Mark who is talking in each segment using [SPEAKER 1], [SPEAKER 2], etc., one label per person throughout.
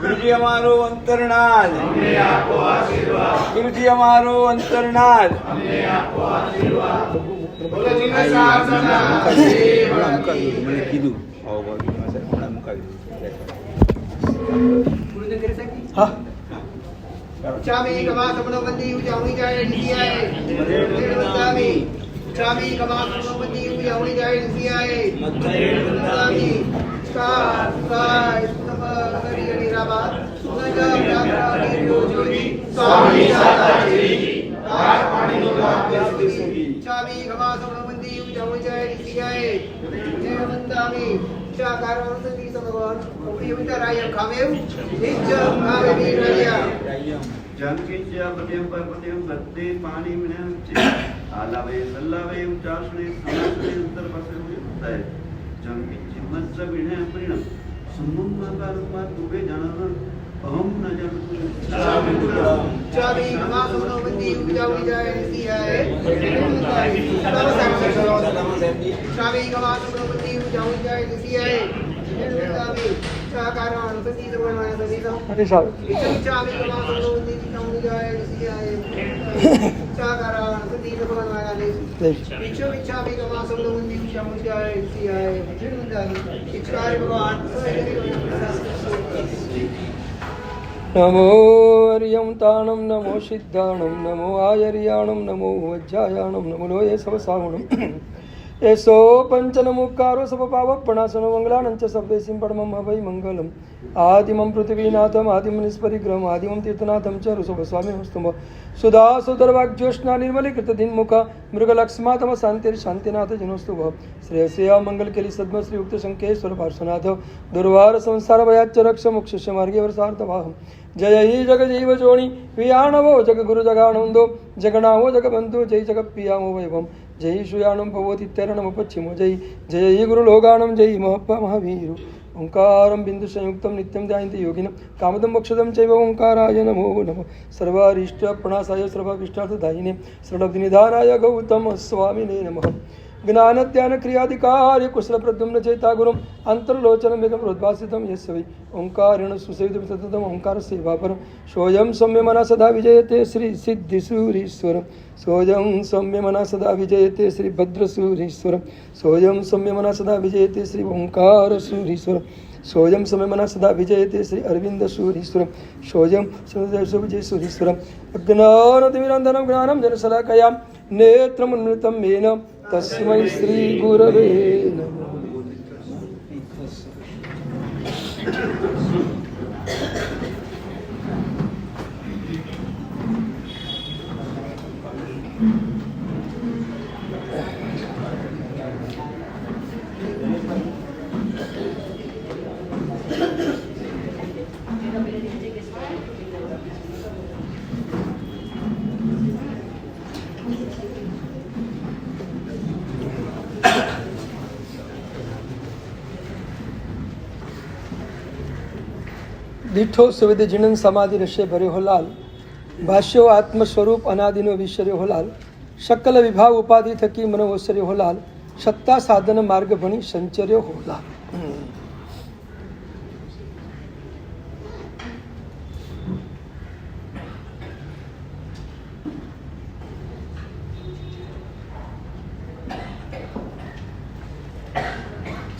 [SPEAKER 1] ગુરુજી અમારો અંતરનાદ, ગુરુજી અમારો અંતરનાદ. મને કીધું હા
[SPEAKER 2] ચામી કમા સપનો બંદી ઉજાવણી જાય નિસિયાએ મધ્યે ચામી કમા સપનો બંદી ઉજાવણી જાય નિસિયાએ મધ્યે કા નમ હરી હરી રામા સુગંધા પ્રાપ્તિ યોજોજી સ્વામી સાતાજી આ પાણીનો લાભ ચામી કમા સપનો બંદી ઉજાવણી જાય નિસિયાએ મધ્યે ચાકારો સંતિ સમગણ ઉપયુક્તરાય ખામેવ નિજ્જમ ભાવે વિરયા
[SPEAKER 3] જંકિચ્ય પદ્યમ પરપદ્યમ બદ્ધે પાણી મિને આલાવે સલ્લાવે ઉચાસણે સમાસણે ઉત્તર પાસે ઉત્તર જંકિચ્ય મત્સ વિણે પરિણમ સુમુમ્માકારુમા તુબે જાણન અહમ ન જંતુ
[SPEAKER 2] ચાવી કમાસનો બંદી ઉજાવણી જાય નિસિયાએ ચાવી કમાસનો બંદી ઉજાવણી જાય નિસિયાએ ચાકારણ સંતિ સમગણ સંતિ ચાવી કમાસનો બંદી ઉજાવણી જાય નિસિયાએ ચાકારણ સંતિ સમગણ વિક્ષો વિક્ષાવી કમાસનો બંદી ઉજાવણી જાય નિસિયાએ ઇચ્છાય ભગવાન
[SPEAKER 4] નમો હરિયમ તાણમ નમો સિદ્ધાણમ નમો આયર્યાણમ નમો વજ્જાયાણમ નમો લોયે સવસાવણમ એસો પંચનમુકારો સપપાવપણાસનો મંગલાનંચ સર્વેસિં પરમમ હવૈ મંગલમ આદિમં પૃથ્વીનાથમ આદિમ નિષ્પરિગ્રહમ આદિમં તીર્થનાથમ ચ ઋષભસ્વામી હસ્તુમ સુધાસુધર્વાગ્યોષ્ણા નિર્મલીકૃત દિનમુખ મૃગલક્ષ્માતમ શાંતિર શાંતિનાથ જનોસ્તુભ શ્રેયસ્યા મંગલકેલી સદ્મ શ્રી યુક્ત શંકેશ્વર પાર્શ્વનાથ દુર્વાર સંસાર ભયાચ્ચ રક્ષ મોક્ષસ્ય માર્ગે વર્ષાર્થવાહમ જય હિ જગજીવ જોણી વિયાણવો જગગુરુ જગાણંદો જગણાવો જગબંધુ જય જગપિયામો વૈભમ જય શ્રુયાણમ ભગવતીત્યરણમ પશ્ચિમો જય જય હિ ગુરુલોગાણમ જય મહપ્પા મહાવીરો ઓંકારમ બિંદુ સંયુક્તમ નિત્યમ ધ્યાયન્તિ યોગિનમ કામદમ મોક્ષદમ ચૈવ ઓંકારાય નમો નમઃ સર્વારિષ્ટ પ્રણાસાય સર્વાભીષ્ટાર્થદાયિને સર્વનિધાનાય ગૌતમ સ્વામિને નમઃ જ્ઞાનધ્યાન ક્રિયાધિકાર્ય કુશલ પ્રદ્યુમ્ન ચેતા ગુરુમ અંતર્લોચન મેઘમ રોદ્ભાસિતમ યસ્ય વૈ ઓંકારેણ સુસેવિતમ સતતમ ઓંકાર સેવાપરમ સોયમ સૌમ્ય મના સદા વિજયતે શ્રી સિદ્ધિસુરીશ્વરમ સોયમ સૌમ્ય મના સદા વિજયતે શ્રી ભદ્રસુરીશ્વરમ સોયમ સૌમ્ય મના સદા વિજયતે શ્રી ઓંકાર સુરીશ્વરમ સોયમ સૌમ્ય મના સદા વિજયતે શ્રી અરવિંદ સુરીશ્વરમ સોયમ વિજય સુરીશ્વરમ અજ્ઞાનતિમિરંધનમ જ્ઞાનમ જનશલાકયા નેત્રમન્વિતમ મેન તસ્મૈ શ્રી ગુરવે નમઃ. દીઠો સુવિધ જીણન સમાધિ રશે ભર્યો લાલ ભાષ્યો આત્મ સ્વરૂપ અનાદિનો વિશ્વર્યો લાલ શકલ વિભાગ ઉપાધિ થકી મનોવસર્યો લાલ સત્તા સાધન માર્ગ ભણી સંચર્યો હો લાલ.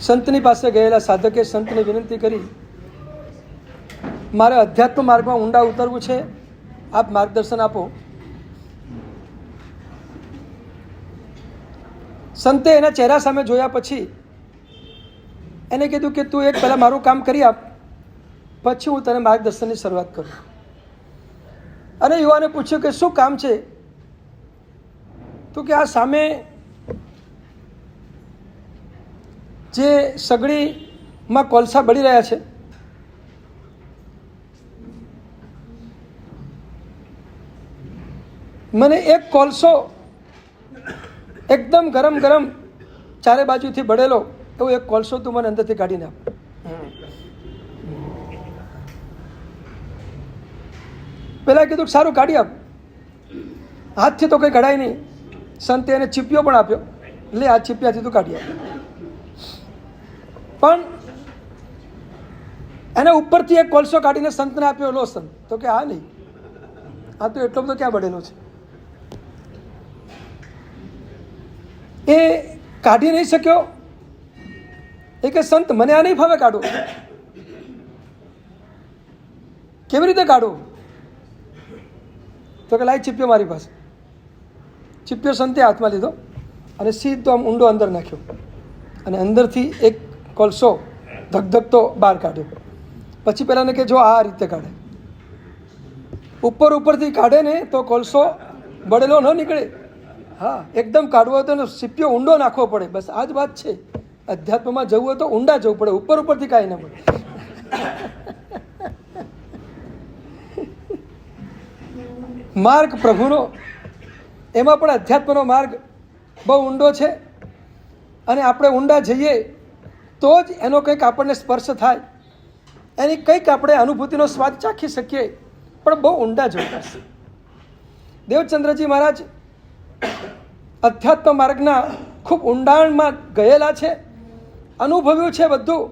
[SPEAKER 4] સંતની પાસે ગયેલા સાધકે સંતને વિનંતી કરી, મારે અધ્યાત્મ માર્ગમાં ઊંડા ઉતરવું છે, આપ માર્ગદર્શન આપો. સંતે એના ચહેરા સામે જોયા પછી એને કીધું કે તું એક પહેલાં મારું કામ કરી આપ, પછી હું તને માર્ગદર્શનની શરૂઆત કરું. અને યુવાને પૂછ્યું કે શું કામ છે? તો કે આ સામે જે સગડીમાં કોલસા બળી રહ્યા છે, મને એક કોલસો એકદમ ગરમ ગરમ ચારે બાજુથી બળેલો એવો એક કોલસો તું મને અંદરથી કાઢીને આપ. પેલા કીધું સારું કાઢી આપ. હાથથી તો કંઈ કઢાય નહીં. સંતે એને ચીપિયો પણ આપ્યો, લે આ ચીપિયાથી તું કાઢી આપ. પણ એને ઉપરથી એક કોલસો કાઢીને સંતને આપ્યો, લો સંત. તો કે હા નહીં, આ તો એટલો બધો ક્યાં બળેલો છે. એ કાઢી નહીં શક્યો. એ કે સંત મને આ નહીં ફાવે કાઢો. કેવી રીતે કાઢો? તો કે લાઈ ચીપ્યો મારી પાસે. ચીપ્યો સંતે હાથમાં લીધો અને સીધો આમ ઊંડો અંદર નાખ્યો અને અંદરથી એક કોલસો ધગધગતો બહાર કાઢ્યો. પછી પેલાને કે જો આ રીતે કાઢે. ઉપરથી કાઢે ને તો કોલસો બળેલો ન નીકળે. હા, એકદમ કાઢવો હોય તો સીપ્યો ઊંડો નાખવો પડે. બસ આ જ વાત છે. અધ્યાત્મમાં જવું હોય તો ઊંડા જવું પડે, ઉપરથી કાંઈ ના મળે. માર્ગ પ્રભુનો, એમાં પણ અધ્યાત્મનો માર્ગ બહુ ઊંડો છે અને આપણે ઊંડા જઈએ તો જ એનો કંઈક આપણને સ્પર્શ થાય, એની કંઈક આપણે અનુભૂતિનો સ્વાદ ચાખી શકીએ. પણ બહુ ઊંડા જવું પડશે. દેવચંદ્રજી મહારાજ અધ્યાત્મ માર્ગના ખૂબ ઊંડાણમાં ગયેલા છે, અનુભવ્યું છે બધું,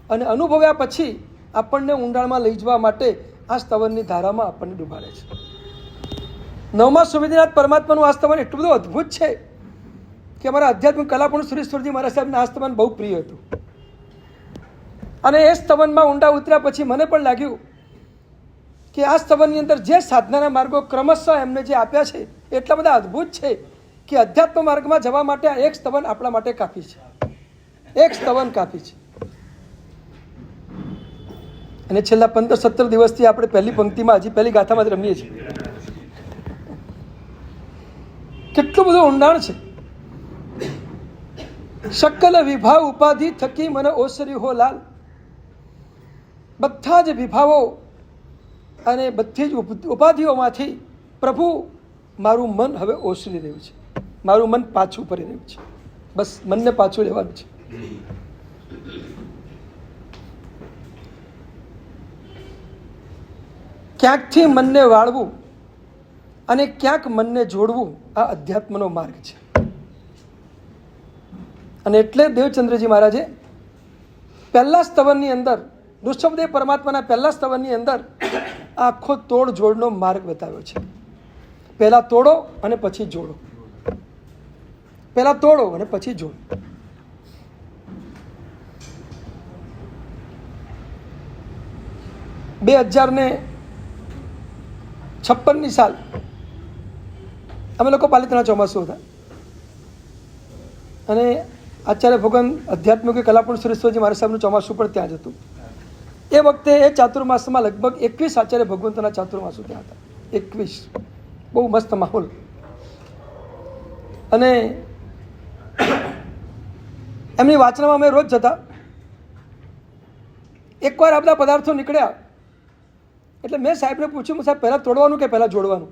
[SPEAKER 4] અને અનુભવ્યા પછી આપણને ઊંડાણમાં લઈ જવા માટે આ સ્તવનની ધારામાં આપણને ડૂબાડે છે. નવમા સુવિધિનાથ પરમાત્માનું આ સ્તવન એટલું બધું અદ્ભુત છે કે અમારા આધ્યાત્મિક કલાપુરુષ સુરેશ્વરજી મહારાજ સાહેબને આ સ્તવન બહુ પ્રિય હતું. અને એ સ્તવનમાં ઊંડા ઉતર્યા પછી મને પણ લાગ્યું કે આ સ્તવનની અંદર જે સાધનાના માર્ગો ક્રમશઃ એમને જે આપ્યા છે એટલા બધા અદ્ભુત છે કે અધ્યાત્મ માર્ગમાં જવા માટે આ એક સ્તવન આપણા માટે કાફી છે. એક સ્તવન કાફી છે. અને છેલ્લા 15-17 દિવસથી આપણે પહેલી પંક્તિમાં, હજી પહેલી ગાથામાં જ રમીએ છીએ. કેટલું બધું ઊંડાણ છે. શકલ વિભાવ ઉપાધિ થકી મને ઓસર્યું હો લાલ. બધા જ વિભાવો અને બધી જ ઉપાધિઓમાંથી પ્રભુ મારું મન હવે ઓસરી રહ્યું છે, મારું મન પાછું ફરી રહ્યું છે. બસ મનને પાછું લેવાનું છે. ક્યાંકથી મનને વાળવું અને ક્યાંક મનને જોડવું, આ અધ્યાત્મનો માર્ગ છે. અને એટલે દેવચંદ્રજી મહારાજે પહેલા સ્તવનની અંદર, ઋષભદેવ પરમાત્માના પહેલા સ્તવનની અંદર આખો તોડ જોડનો માર્ગ બતાવ્યો છે. પહેલા તોડો અને પછી જોડો, પહેલા તોડો અને પછી જોડો. બે 2056ની સાલ અમે લોકો પાલિતાણા ચોમાસું હતા અને આચાર્ય ભગવાન અધ્યાત્મિક કલાપુરુષ સુરેશ્વરજી મહારાજ સાહેબનું ચોમાસું પણ ત્યાં જ હતું. એ વખતે એ ચાતુર્માસમાં લગભગ 21 આચાર્ય ભગવંતના ચાતુર્માસું ત્યાં હતા. 21 બહુ મસ્ત માહોલ. અને એમની વાચનામાં અમે રોજ જતા. એકવાર આ બધા પદાર્થો નીકળ્યા એટલે મેં સાહેબને પૂછ્યું, સાહેબ પહેલાં તોડવાનું કે પહેલાં જોડવાનું?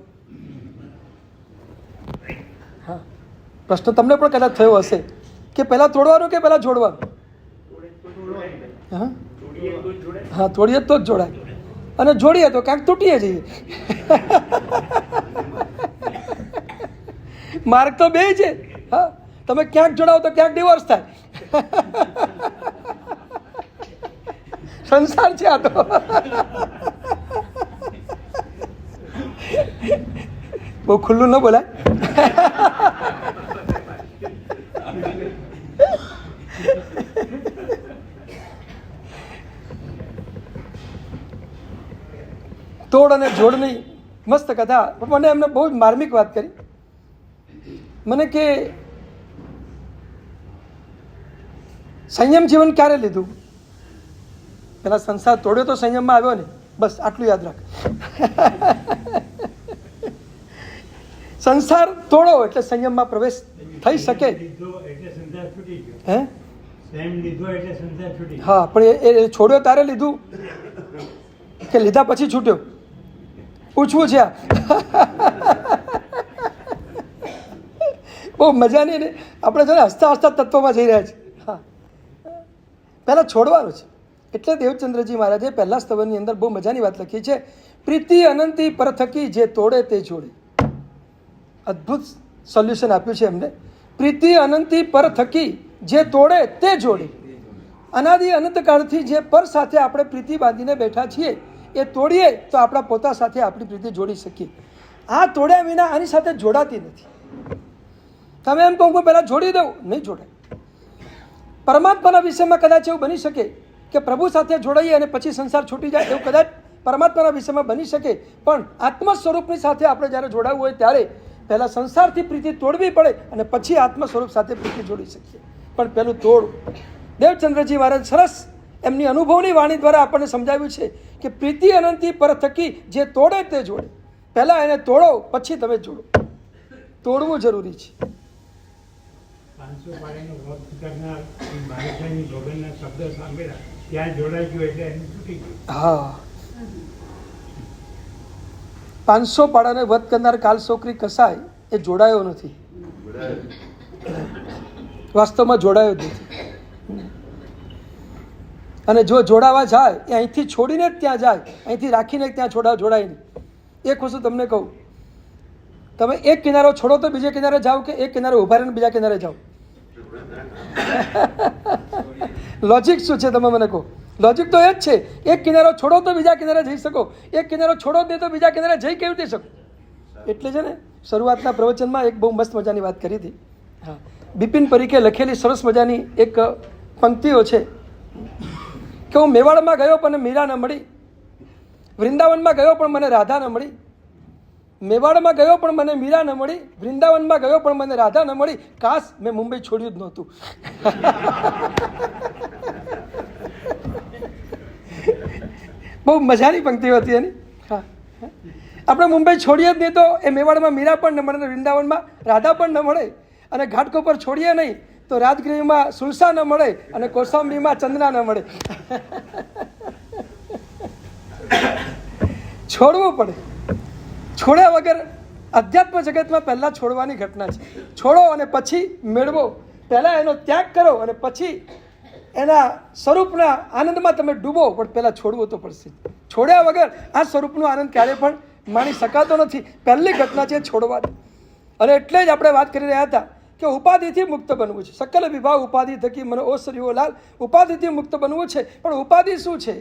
[SPEAKER 4] હા, પ્રશ્ન તમને પણ કદાચ થયો હશે કે પહેલાં તોડવાનું કે પહેલાં જોડવાનું? હા હા, તોડીએ તો જ જોડાય અને જોડીએ તો ક્યાંક તૂટીએ જઈએ. માર્ગ તો બે છે. હા, તમે ક્યાંક જોડાવો તો ક્યાંક ડિવોર્સ થાય. સંસાર છે આ તો. બહુ ખુલ્લું ન બોલાય. તોડ અને જોડની મસ્ત કથા. મને એમને બહુ જ માર્મિક વાત કરી. મને કે સંયમ જીવન ક્યારે લીધું? પેલા સંસાર તોડ્યો તો સંયમમાં આવ્યો ને, બસ આટલું યાદ રાખ. સંસાર તોડો એટલે સંયમમાં પ્રવેશ થઈ શકે. હે? હા, પણ એ છોડ્યો તારે લીધું કે લીધા પછી છૂટ્યો? પૂછવું છે. બહુ મજાની ને આપણે જો હસતા હસતા તત્વમાં જઈ રહ્યા છીએ. હા, પહેલાં છોડવાનું છે. એટલે દેવચંદ્રજી મહારાજે પહેલા સ્તવનની અંદર બહુ મજાની વાત લખી છે. પ્રીતિ અનંતી પર થકી જે તોડે તે જોડે. અદ્ભુત સોલ્યુશન આપ્યું છે એમને. પ્રીતિ અનંતી પર થકી જે તોડે તે જોડે. અનાદિ અનંતકાળથી જે પર સાથે આપણે પ્રીતિ બાંધીને બેઠા છીએ એ તોડીએ તો આપણા પોતા સાથે આપણી પ્રીતિ જોડી શકીએ. આ તોડ્યા વિના આની સાથે જોડાતી નથી. તમે એમ કહો કે પહેલાં જોડી દઉં, નહીં જોડાય. પરમાત્માના વિષયમાં કદાચ એવું બની શકે કે પ્રભુ સાથે જોડાઈએ અને પછી સંસાર છૂટી જાય, એવું કદાચ પરમાત્માના વિષયમાં બની શકે. પણ આત્મ સ્વરૂપની સાથે આપણે જ્યારે જોડાવવું હોય ત્યારે પહેલાં સંસારથી પ્રીતિ તોડવી પડે અને પછી આત્મ સ્વરૂપ સાથે પ્રીતિ જોડી શકીએ. પણ પહેલું તોડ. દેવચંદ્રજી મહારાજ સરસ એમની અનુભવની વાણી દ્વારા આપણને સમજાવ્યું છે કે પ્રીતિ અનંતી પર થકી જે તોડે તે જોડે. પહેલાં એને તોડો, પછી તમે જોડો. તોડવું જરૂરી છે.
[SPEAKER 5] 500 પાડાનો વધ કરનાર બાદશાહની ભગવાનના શબ્દ સાંભળ્યા ત્યાં જોડાઈ ગયો એટલે એનું તૂટી ગયું.
[SPEAKER 4] હા, 500 પાડાને વધ કરનાર કાલ છોકરી કસાય એ જોડાયો નથી. વાસ્તવમાં જોડાયો જ નથી. અને જો જોડાવા જાય એ અહીંથી છોડીને જ ત્યાં જાય, અહીંથી રાખીને ત્યાં જોડાય નહીં. એક વસ્તુ તમને કહું, તમે એક કિનારો છોડો તો બીજે કિનારે જાઓ કે એક કિનારે ઉભા રહીને બીજા કિનારે જાઓ? લોજિક શું છે તમે મને કહો? લોજિક તો એ જ છે, એક કિનારો છોડો તો બીજા કિનારે જઈ શકો, એક કિનારો છોડો દે તો બીજા કિનારે જઈ કેવી રીતે શકો? એટલે છે ને શરૂઆતના પ્રવચનમાં એક બહુ મસ્ત મજાની વાત કરી હતી. હા, બિપિન પરીખે લખેલી સરસ મજાની એક પંક્તિઓ છે કે હું મેવાડમાં ગયો પણ મીરા ન મળી, વૃંદાવનમાં ગયો પણ મને રાધા ન મળી, મેવાડમાં ગયો પણ મને મીરા ન મળી, વૃંદાવનમાં ગયો પણ મને રાધા ન મળી, કાશ મેં મુંબઈ છોડ્યું જ નહોતું. બહુ મજાની પંક્તિઓ હતી એની. હા, આપણે મુંબઈ છોડીએ જ નહીં તો એ મેવાડમાં મીરા પણ ન મળે, વૃંદાવનમાં રાધા પણ ન મળે, અને ઘાટકોપર છોડીએ નહીં તો રાજગૃહમાં સુલસા ન મળે અને કૌશાંબીમાં ચંદના ન મળે. છોડવું પડે. છોડ્યા વગર અધ્યાત્મ જગતમાં પહેલાં છોડવાની ઘટના છે. છોડો અને પછી મેળવો. પહેલાં એનો ત્યાગ કરો અને પછી એના સ્વરૂપના આનંદમાં તમે ડૂબો, પણ પહેલાં છોડવું તો પડશે. છોડ્યા વગર આ સ્વરૂપનો આનંદ ક્યારે પણ માણી શકાતો નથી. પહેલી ઘટના છે છોડવાની. અને એટલે જ આપણે વાત કરી રહ્યા હતા કે ઉપાધિથી મુક્ત બનવું છે. સકલ વિભાગ ઉપાધિ થકી મને ઓ સર્યો લાલ. ઉપાધિથી મુક્ત બનવું છે, પણ ઉપાધિ શું છે?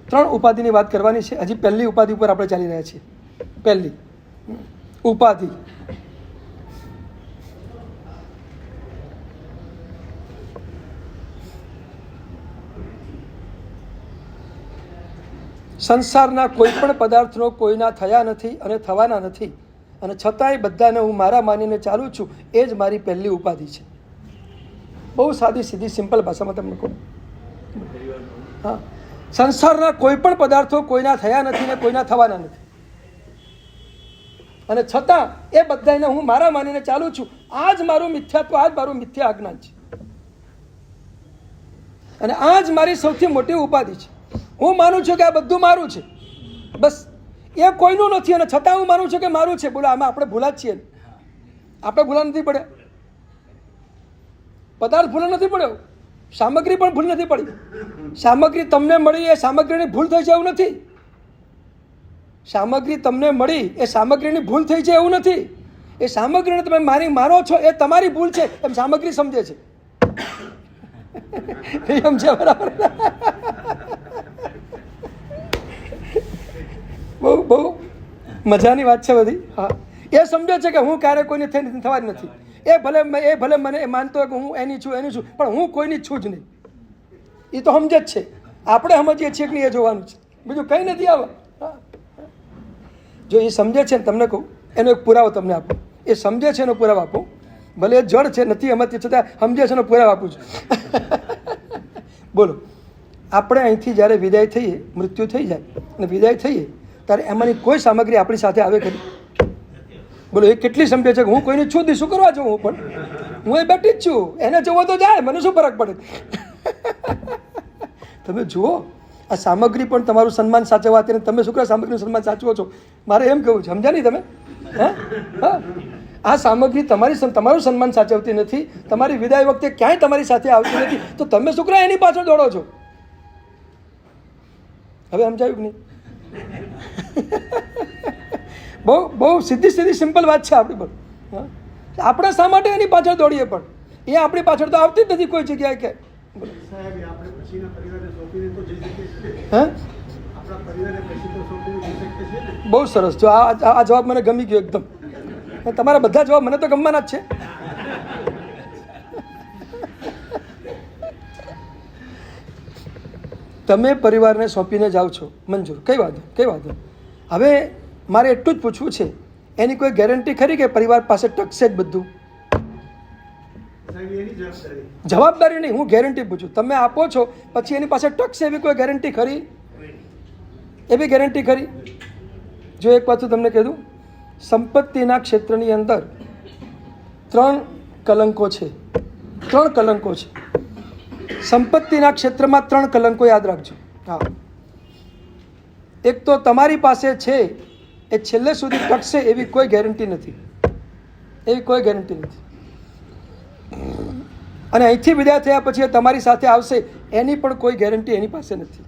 [SPEAKER 4] ત્રણ ઉપાધિની વાત કરવાની છે. હજી પહેલી ઉપાધિ ઉપર આપણે ચાલી રહ્યા છીએ. પહેલી ઉપાધિ. સંસારના કોઈ પણ પદાર્થનો કોઈના થયા નથી અને થવાના નથી, અને છતાંય બધાને હું મારા માનીને ચાલું છું. એ જ મારી પહેલી ઉપાધિ છે. બહુ સાદી સીધી સિમ્પલ ભાષામાં તમને કહું. હા, સંસારના કોઈ પણ પદાર્થો કોઈના થયા નથી ને કોઈના થવાના નથી, અને છતાં એ બધાને હું મારા માનીને ચાલું છું. આ જ મારું મિથ્યાત્વ, આ જ મારું મિથ્યા અજ્ઞાન છે, અને આ જ મારી સૌથી મોટી ઉપાધિ છે. હું માનું છું કે આ બધું મારું છે, બસ એ કોઈનું નથી, અને છતાં હું માનું છું કે મારું છે. બોલો, આમાં આપણે ભૂલા જ છીએ? આપણે ભૂલા નથી પડ્યા? પદાર્થ ભૂલા નથી પડ્યો, સામગ્રી પણ ભૂલ નથી પડી. સામગ્રી તમને મળી એ સામગ્રીની ભૂલ થઈ છે એવું નથી. સામગ્રી તમને મળી એ સામગ્રીની ભૂલ થઈ છે એવું નથી. એ સામગ્રીને તમે મારો છો એ તમારી ભૂલ છે એમ સામગ્રી સમજે છે. એમ છે, બરાબર? બહુ બહુ મજાની વાત છે બધી. હા, એ સમજે છે કે હું ક્યારે કોઈની થવા જ નથી. એ ભલે મને એ માનતો હોય કે હું એની છું, પણ હું કોઈની છું જ નહીં. એ તો સમજે જ છે. આપણે સમજીએ છીએ કે નહીં એ જોવાનું છે, બીજું કંઈ નથી. આવે જો એ સમજે છે ને, તમને કહું એનો એક પુરાવો તમને આપું. એ સમજે છે એનો પુરાવો આપું. ભલે એ જડ છે, નથી સમજતી, છતાં સમજે છે એનો પુરાવો આપું છું. બોલો, આપણે અહીંથી જ્યારે વિદાય થઈએ, મૃત્યુ થઈ જાય અને વિદાય થઈએ ત્યારે એમાંની કોઈ સામગ્રી આપણી સાથે આવે ખરી? બોલો, એ કેટલી સમજે છે કે હું કોઈની છું જ નહીં, શું કરવા છું? હું પણ હું એ બેઠી જ છું, એને જોવો તો જાય, મને શું ફરક પડે? તમે જુઓ, આ સામગ્રી પણ તમારું સન્માન સાચવવા હતી, તમે શું કરે સામગ્રીનું સન્માન સાચવો છો? મારે એમ કહું છે, સમજ્યા નહીં તમે? હા, આ સામગ્રી તમારું સન્માન સાચવતી નથી, તમારી વિદાય વખતે ક્યાંય તમારી સાથે આવતી નથી, તો તમે શું કરે એની પાછળ દોડો છો? હવે સમજાયું કે નહીં? બહુ સીધી સિમ્પલ વાત છે આપણી પર. હા, આપણે શા માટે એની પાછળ દોડીએ? પણ એ આપણી પાછળ તો આવતી જ નથી કોઈ જગ્યાએ. કે
[SPEAKER 5] સાહેબ આપણે પછીના પરિવારને સોંપીને તો જઈ શકીએ છીએ.
[SPEAKER 4] હે,
[SPEAKER 5] આપણા પરિવારને પછી તો સોંપીને જઈ શકીએ છીએ ને.
[SPEAKER 4] બહુ સરસ. જો આ જવાબ મને ગમી ગયો એકદમ. તમારા બધા જવાબ મને તો ગમવાના જ છે. તમે પરિવારને સોંપીને જાઓ છો, મંજૂર, કઈ વાંધો, કઈ વાંધો. હવે મારે એટલું જ પૂછવું છે, એની કોઈ ગેરંટી ખરી કે પરિવાર પાસે ટકશે જ બધું?
[SPEAKER 5] સાહેબ એની જવાબદારી.
[SPEAKER 4] જવાબદારી નહીં, હું ગેરંટી પૂછું. તમે આપો છો પછી એની પાસે ટકશે એવી કોઈ ગેરંટી ખરી? એવી ગેરંટી ખરી? જો એક પાછું તમને કીધું, સંપત્તિના ક્ષેત્રની અંદર 3 કલંકો છે. 3 કલંકો છે સંપત્તિના ક્ષેત્રમાં. 3 કલંકો યાદ રાખજો. હા, એક તો તમારી પાસે છે એ છેલ્લે સુધી ટકશે એવી કોઈ ગેરંટી નથી. એવી કોઈ ગેરંટી નથી. અને અહીંથી વિદાય થયા પછી એ તમારી સાથે આવશે એની પણ કોઈ ગેરંટી એની પાસે નથી.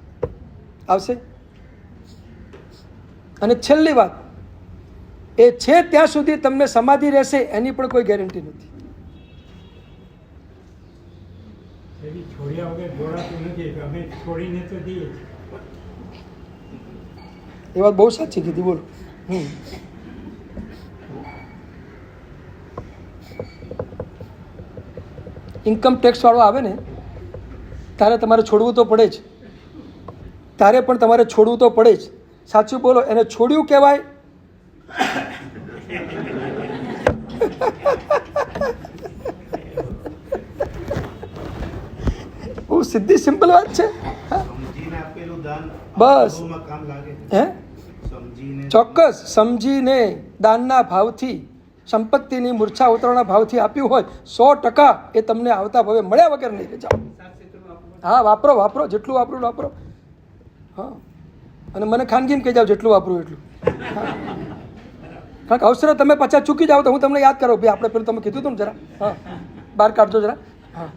[SPEAKER 4] આવશે. અને છેલ્લી વાત, એ છે ત્યાં સુધી તમને સમાધિ રહેશે એની પણ કોઈ ગેરંટી નથી.
[SPEAKER 5] એવી છોડ્યા વગર જોડાતું નથી. અમે છોડીને તો દઈએ છીએ.
[SPEAKER 4] એ વાત બહુ સાચી કીધી. બોલો. ઇન્કમ ટેક્સ વાળો આવે ને તારે તમારે છોડવું તો પડે જ. તારે પણ તમારે છોડવું તો પડે જ. સાચું બોલો, એને છોડ્યું કહેવાય? બહુ સીધી સિમ્પલ વાત છે. બસ. હે, ચોક્કસ સમજીને દાનના ભાવથી, સંપત્તિની મૂર્છા ઉતરવાના ભાવથી આપ્યું હોય 100% એ તમને આવતા ભાવે મળ્યા વગર નહીં જાઓ. હા, વાપરો વાપરો, જેટલું વાપરું વાપરો. હા, અને મને ખાનગીને કહી જાઓ જેટલું વાપરું એટલું. હા, કારણ કે અવસર તમે પાછા ચૂકી જાઓ તો હું તમને યાદ કરું, ભાઈ આપણે પેલું તમે કીધું હતું ને જરા. હા, બહાર કાઢજો જરા. હા,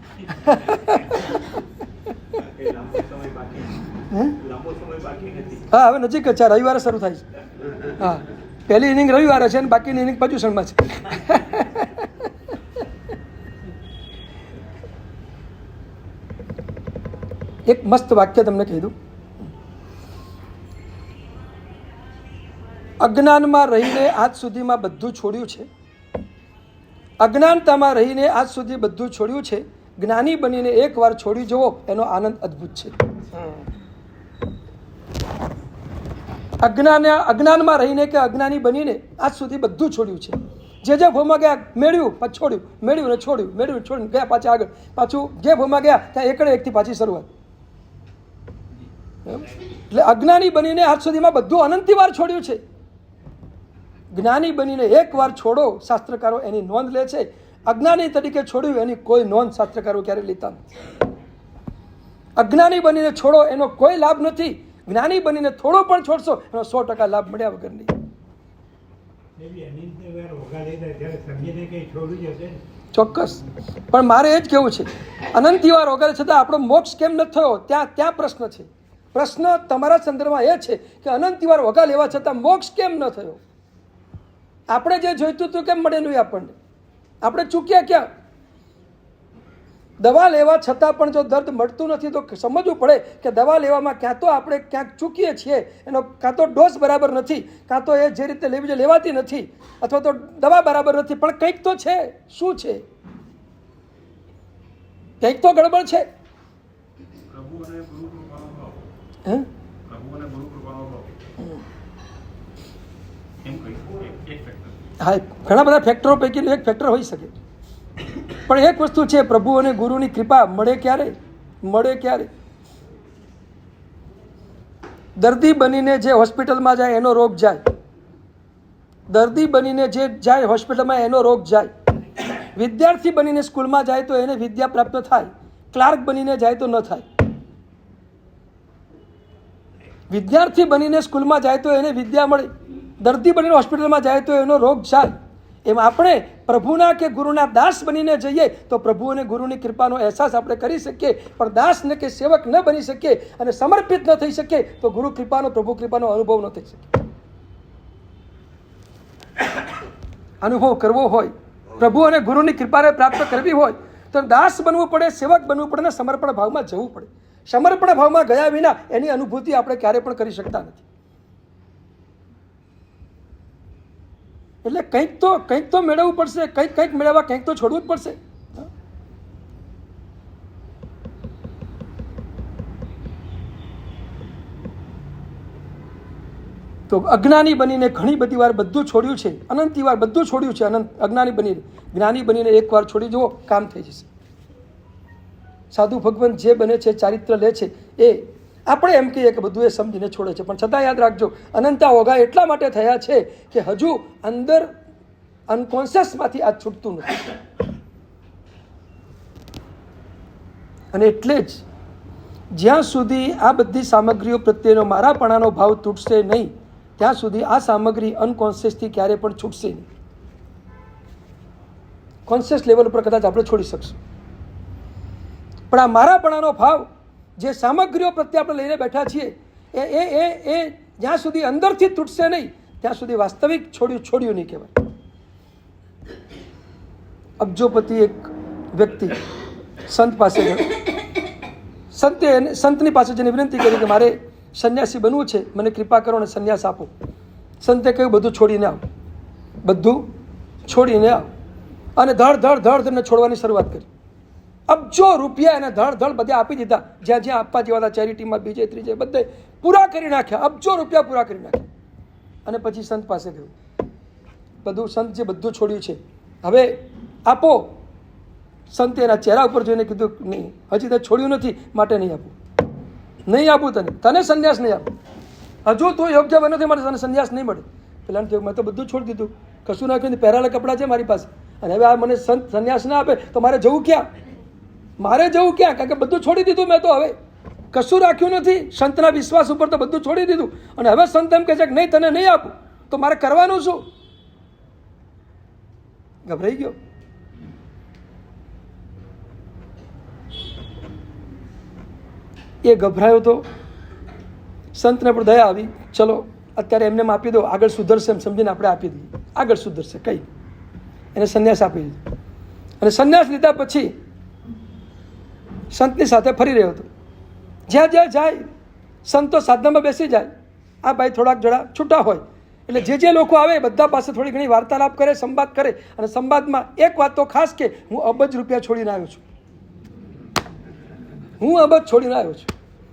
[SPEAKER 4] હા, હવે નજીક જ છે. રવિવારે શરૂ થાય છે. હા, પહેલી ઇનિંગ રવિવારે છે અને બાકીની ઇનિંગ પર્યુષણમાં છે. એક મસ્ત વાક્ય તમને કહી દઉં. અજ્ઞાનમાં રહીને આજ સુધીમાં બધું છોડ્યું છે. અજ્ઞાનતામાં રહીને આજ સુધી બધું છોડ્યું છે. જ્ઞાની બનીને એકવાર છોડી જુઓ, એનો આનંદ અદ્ભુત છે. અજ્ઞાનમાં રહીને કે અજ્ઞાની બનીને આજ સુધી બધું છોડ્યું છે. જે ભોમાં ગયા મેળવ્યું પાછું છોડ્યું, મેળવ્યું ને છોડ્યું, મેળવ્યું છોડ્યું, ગયા પાછા આગળ, પાછું જે ભોમાં ગયા ત્યાં એકથી પાછી શરૂઆત. એટલે અજ્ઞાની બનીને આજ સુધીમાં બધું અનંતી વાર છોડ્યું છે. જ્ઞાની બનીને એકવાર છોડો, શાસ્ત્રકારો એની નોંધ લે છે. અજ્ઞાની તરીકે છોડ્યું એની કોઈ નોંધ શાસ્ત્રકારો ક્યારે લેતા નથી. અજ્ઞાની બનીને છોડો એનો કોઈ લાભ નથી. જ્ઞાની બનીને થોડો પણ છોડશો એનો 100% લાભ મળ્યા વગર નહીં. ચોક્કસ. પણ મારે એ જ કહેવું છે, અનંતી વાર વગર છતાં આપણો મોક્ષ કેમ નથી થયો ત્યાં પ્રશ્ન છે. પ્રશ્ન તમારા સંદર્ભમાં એ છે કે અનંતી વાર વગા લેવા છતાં મોક્ષ કેમ ન થયો? આપણે જે જોઈતું હતું કેમ મળેલું આપણને? આપણે ચૂક્યા ક્યાં? દવા લેવા છતાં પણ જો દર્દ મળતું નથી તો સમજવું પડે કે દવા લેવામાં ક્યાં તો આપણે ક્યાંક ચૂકીએ છીએ, એનો કાં તો ડોઝ બરાબર નથી, કાં તો એ જે રીતે લેવી જોઈએ લેવાતી નથી, અથવા તો દવા બરાબર નથી. પણ કંઈક તો છે. શું છે? કંઈક તો ગડબડ છે. હા, ઘણા બધા ફેક્ટરો પૈકીનું એક ફેક્ટર હોઈ શકે. પણ એક વસ્તુ છે, પ્રભુ અને ગુરુની કૃપા મળે ક્યારે? મળે ક્યારે? દર્દી બનીને જે હોસ્પિટલમાં જાય એનો રોગ જાય. દર્દી બનીને જે જાય હોસ્પિટલમાં એનો રોગ જાય. વિદ્યાર્થી બનીને સ્કૂલમાં જાય તો એને વિદ્યા પ્રાપ્ત થાય. ક્લાર્ક બનીને જાય તો ન થાય. વિદ્યાર્થી બનીને સ્કૂલમાં જાય તો એને વિદ્યા મળે. દર્દી બનીને હોસ્પિટલમાં જાય તો એનો રોગ જાય. એમ આપણે પ્રભુના કે ગુરુના દાસ બનીને જઈએ તો પ્રભુ અને ગુરુની કૃપાનો અહેસાસ આપણે કરી શકીએ. પણ દાસ ને કે સેવક ન બની શકીએ અને સમર્પિત ન થઈ શકીએ તો ગુરુ કૃપાનો, પ્રભુ કૃપાનો અનુભવ ન થઈ શકે. અનુભવ કરવો હોય પ્રભુ અને ગુરુની કૃપાને પ્રાપ્ત કરવી હોય તો દાસ બનવું પડે, સેવક બનવું પડે ને સમર્પણ ભાવમાં જવું પડે. સમર્પણ ભાવમાં ગયા વિના એની અનુભૂતિ આપણે ક્યારે પણ કરી શકતા નથી. એટલે કંઈક તો મેળવવું પડશે, કંઈક મેળવવા કંઈક તો છોડવું જ પડશે. તો અજ્ઞાની બનીને ઘણી બધી વાર બધું છોડ્યું છે, અનંતી વાર બધું છોડ્યું છે. અજ્ઞાની બનીને, જ્ઞાની બનીને એકવાર છોડી જુઓ, કામ થઈ જશે. સાધુ ભગવાન જે બને છે, ચારિત્ર લે છે, એ આપણે એમ કહીએ કે બધું એ સમજીને છોડે છે, પણ છતાં યાદ રાખજો, અનંતા ઓઘા એટલા માટે થયા છે કે હજુ અંદર અનકોન્શિયસમાંથી આ છૂટતું નથી. અને એટલે જ જ્યાં સુધી આ બધી સામગ્રીઓ પ્રત્યેનો મારાપણાનો ભાવ તૂટશે નહીં, ત્યાં સુધી આ સામગ્રી અનકોન્શિયસથી ક્યારે પણ છૂટશે નહીં. કોન્શિયસ લેવલ ઉપર કદાચ આપણે છોડી શકશું, પણ આ મારાપણાનો ભાવ જે સામગ્રીઓ પ્રત્યે આપણે લઈને બેઠા છીએ એ જ્યાં સુધી અંદરથી તૂટશે નહીં, ત્યાં સુધી વાસ્તવિક છોડ્યું નહીં કહેવાય. અબજોપતિ એક વ્યક્તિ સંત પાસે ગયો. સંતની પાસે જઈને વિનંતી કરી કે મારે સંન્યાસી બનવું છે, મને કૃપા કરો અને સંન્યાસ આપો. સંતે કહ્યું બધું છોડીને આવ, બધું છોડીને આવ. અને ધડ છોડવાની શરૂઆત કરી. અબજો રૂપિયા એને ધડ બધા આપી દીધા, જ્યાં જ્યાં આપવા જેવા હતા, ચેરિટીમાં, બીજે ત્રીજે, બધે પૂરા કરી નાખ્યા. અબજો રૂપિયા પૂરા કરી નાખ્યા. અને પછી સંત પાસે ગયું, બધું સંત જે બધું છોડ્યું છે હવે આપો. સંતે એના ચહેરા ઉપર જોઈને કીધું નહીં, હજી તે છોડ્યું નથી, માટે નહીં આપું, નહીં આપું તને સંન્યાસ નહીં આપું. હજુ તું યોગ્ય બન્યો નથી, માટે તને સંન્યાસ નહીં મળે. પેલા કહ્યું મેં તો બધું છોડી દીધું, કશું નાખ્યું, પહેરાયેલા કપડાં છે મારી પાસે, અને હવે આ મને સંત સંન્યાસ ના આપે તો મારે જવું ક્યાં? કારણ કે બધું છોડી દીધું મેં તો, હવે કશું રાખ્યું નથી. સંતના વિશ્વાસ ઉપર તો બધું છોડી દીધું, અને હવે સંત એમ કહે છે કે નહીં તને નહીં આપું, તો મારે કરવાનું શું? ગભરાઈ ગયો. એ ગભરાયો તો સંતને પણ દયા આવી, ચલો અત્યારે એમને આપી દો, આગળ સુધરશે એમ સમજીને આપણે આપી દઈએ, આગળ સુધરશે કઈ. એને સંન્યાસ આપી દીધો. અને સંન્યાસ લીધા પછી સંતની સાથે ફરી રહ્યો હતો. જ્યાં જ્યાં જાય સંતો સાધનામાં બેસી જાય, આ ભાઈ થોડાક જણા છૂટા હોય એટલે જે લોકો આવે બધા પાસે થોડી ઘણી વાર્તાલાપ કરે, સંવાદ કરે. અને સંવાદમાં એક વાત તો ખાસ કે હું અબજ રૂપિયા છોડીને આવ્યો છું, હું અબજ છોડીને આવ્યો છું,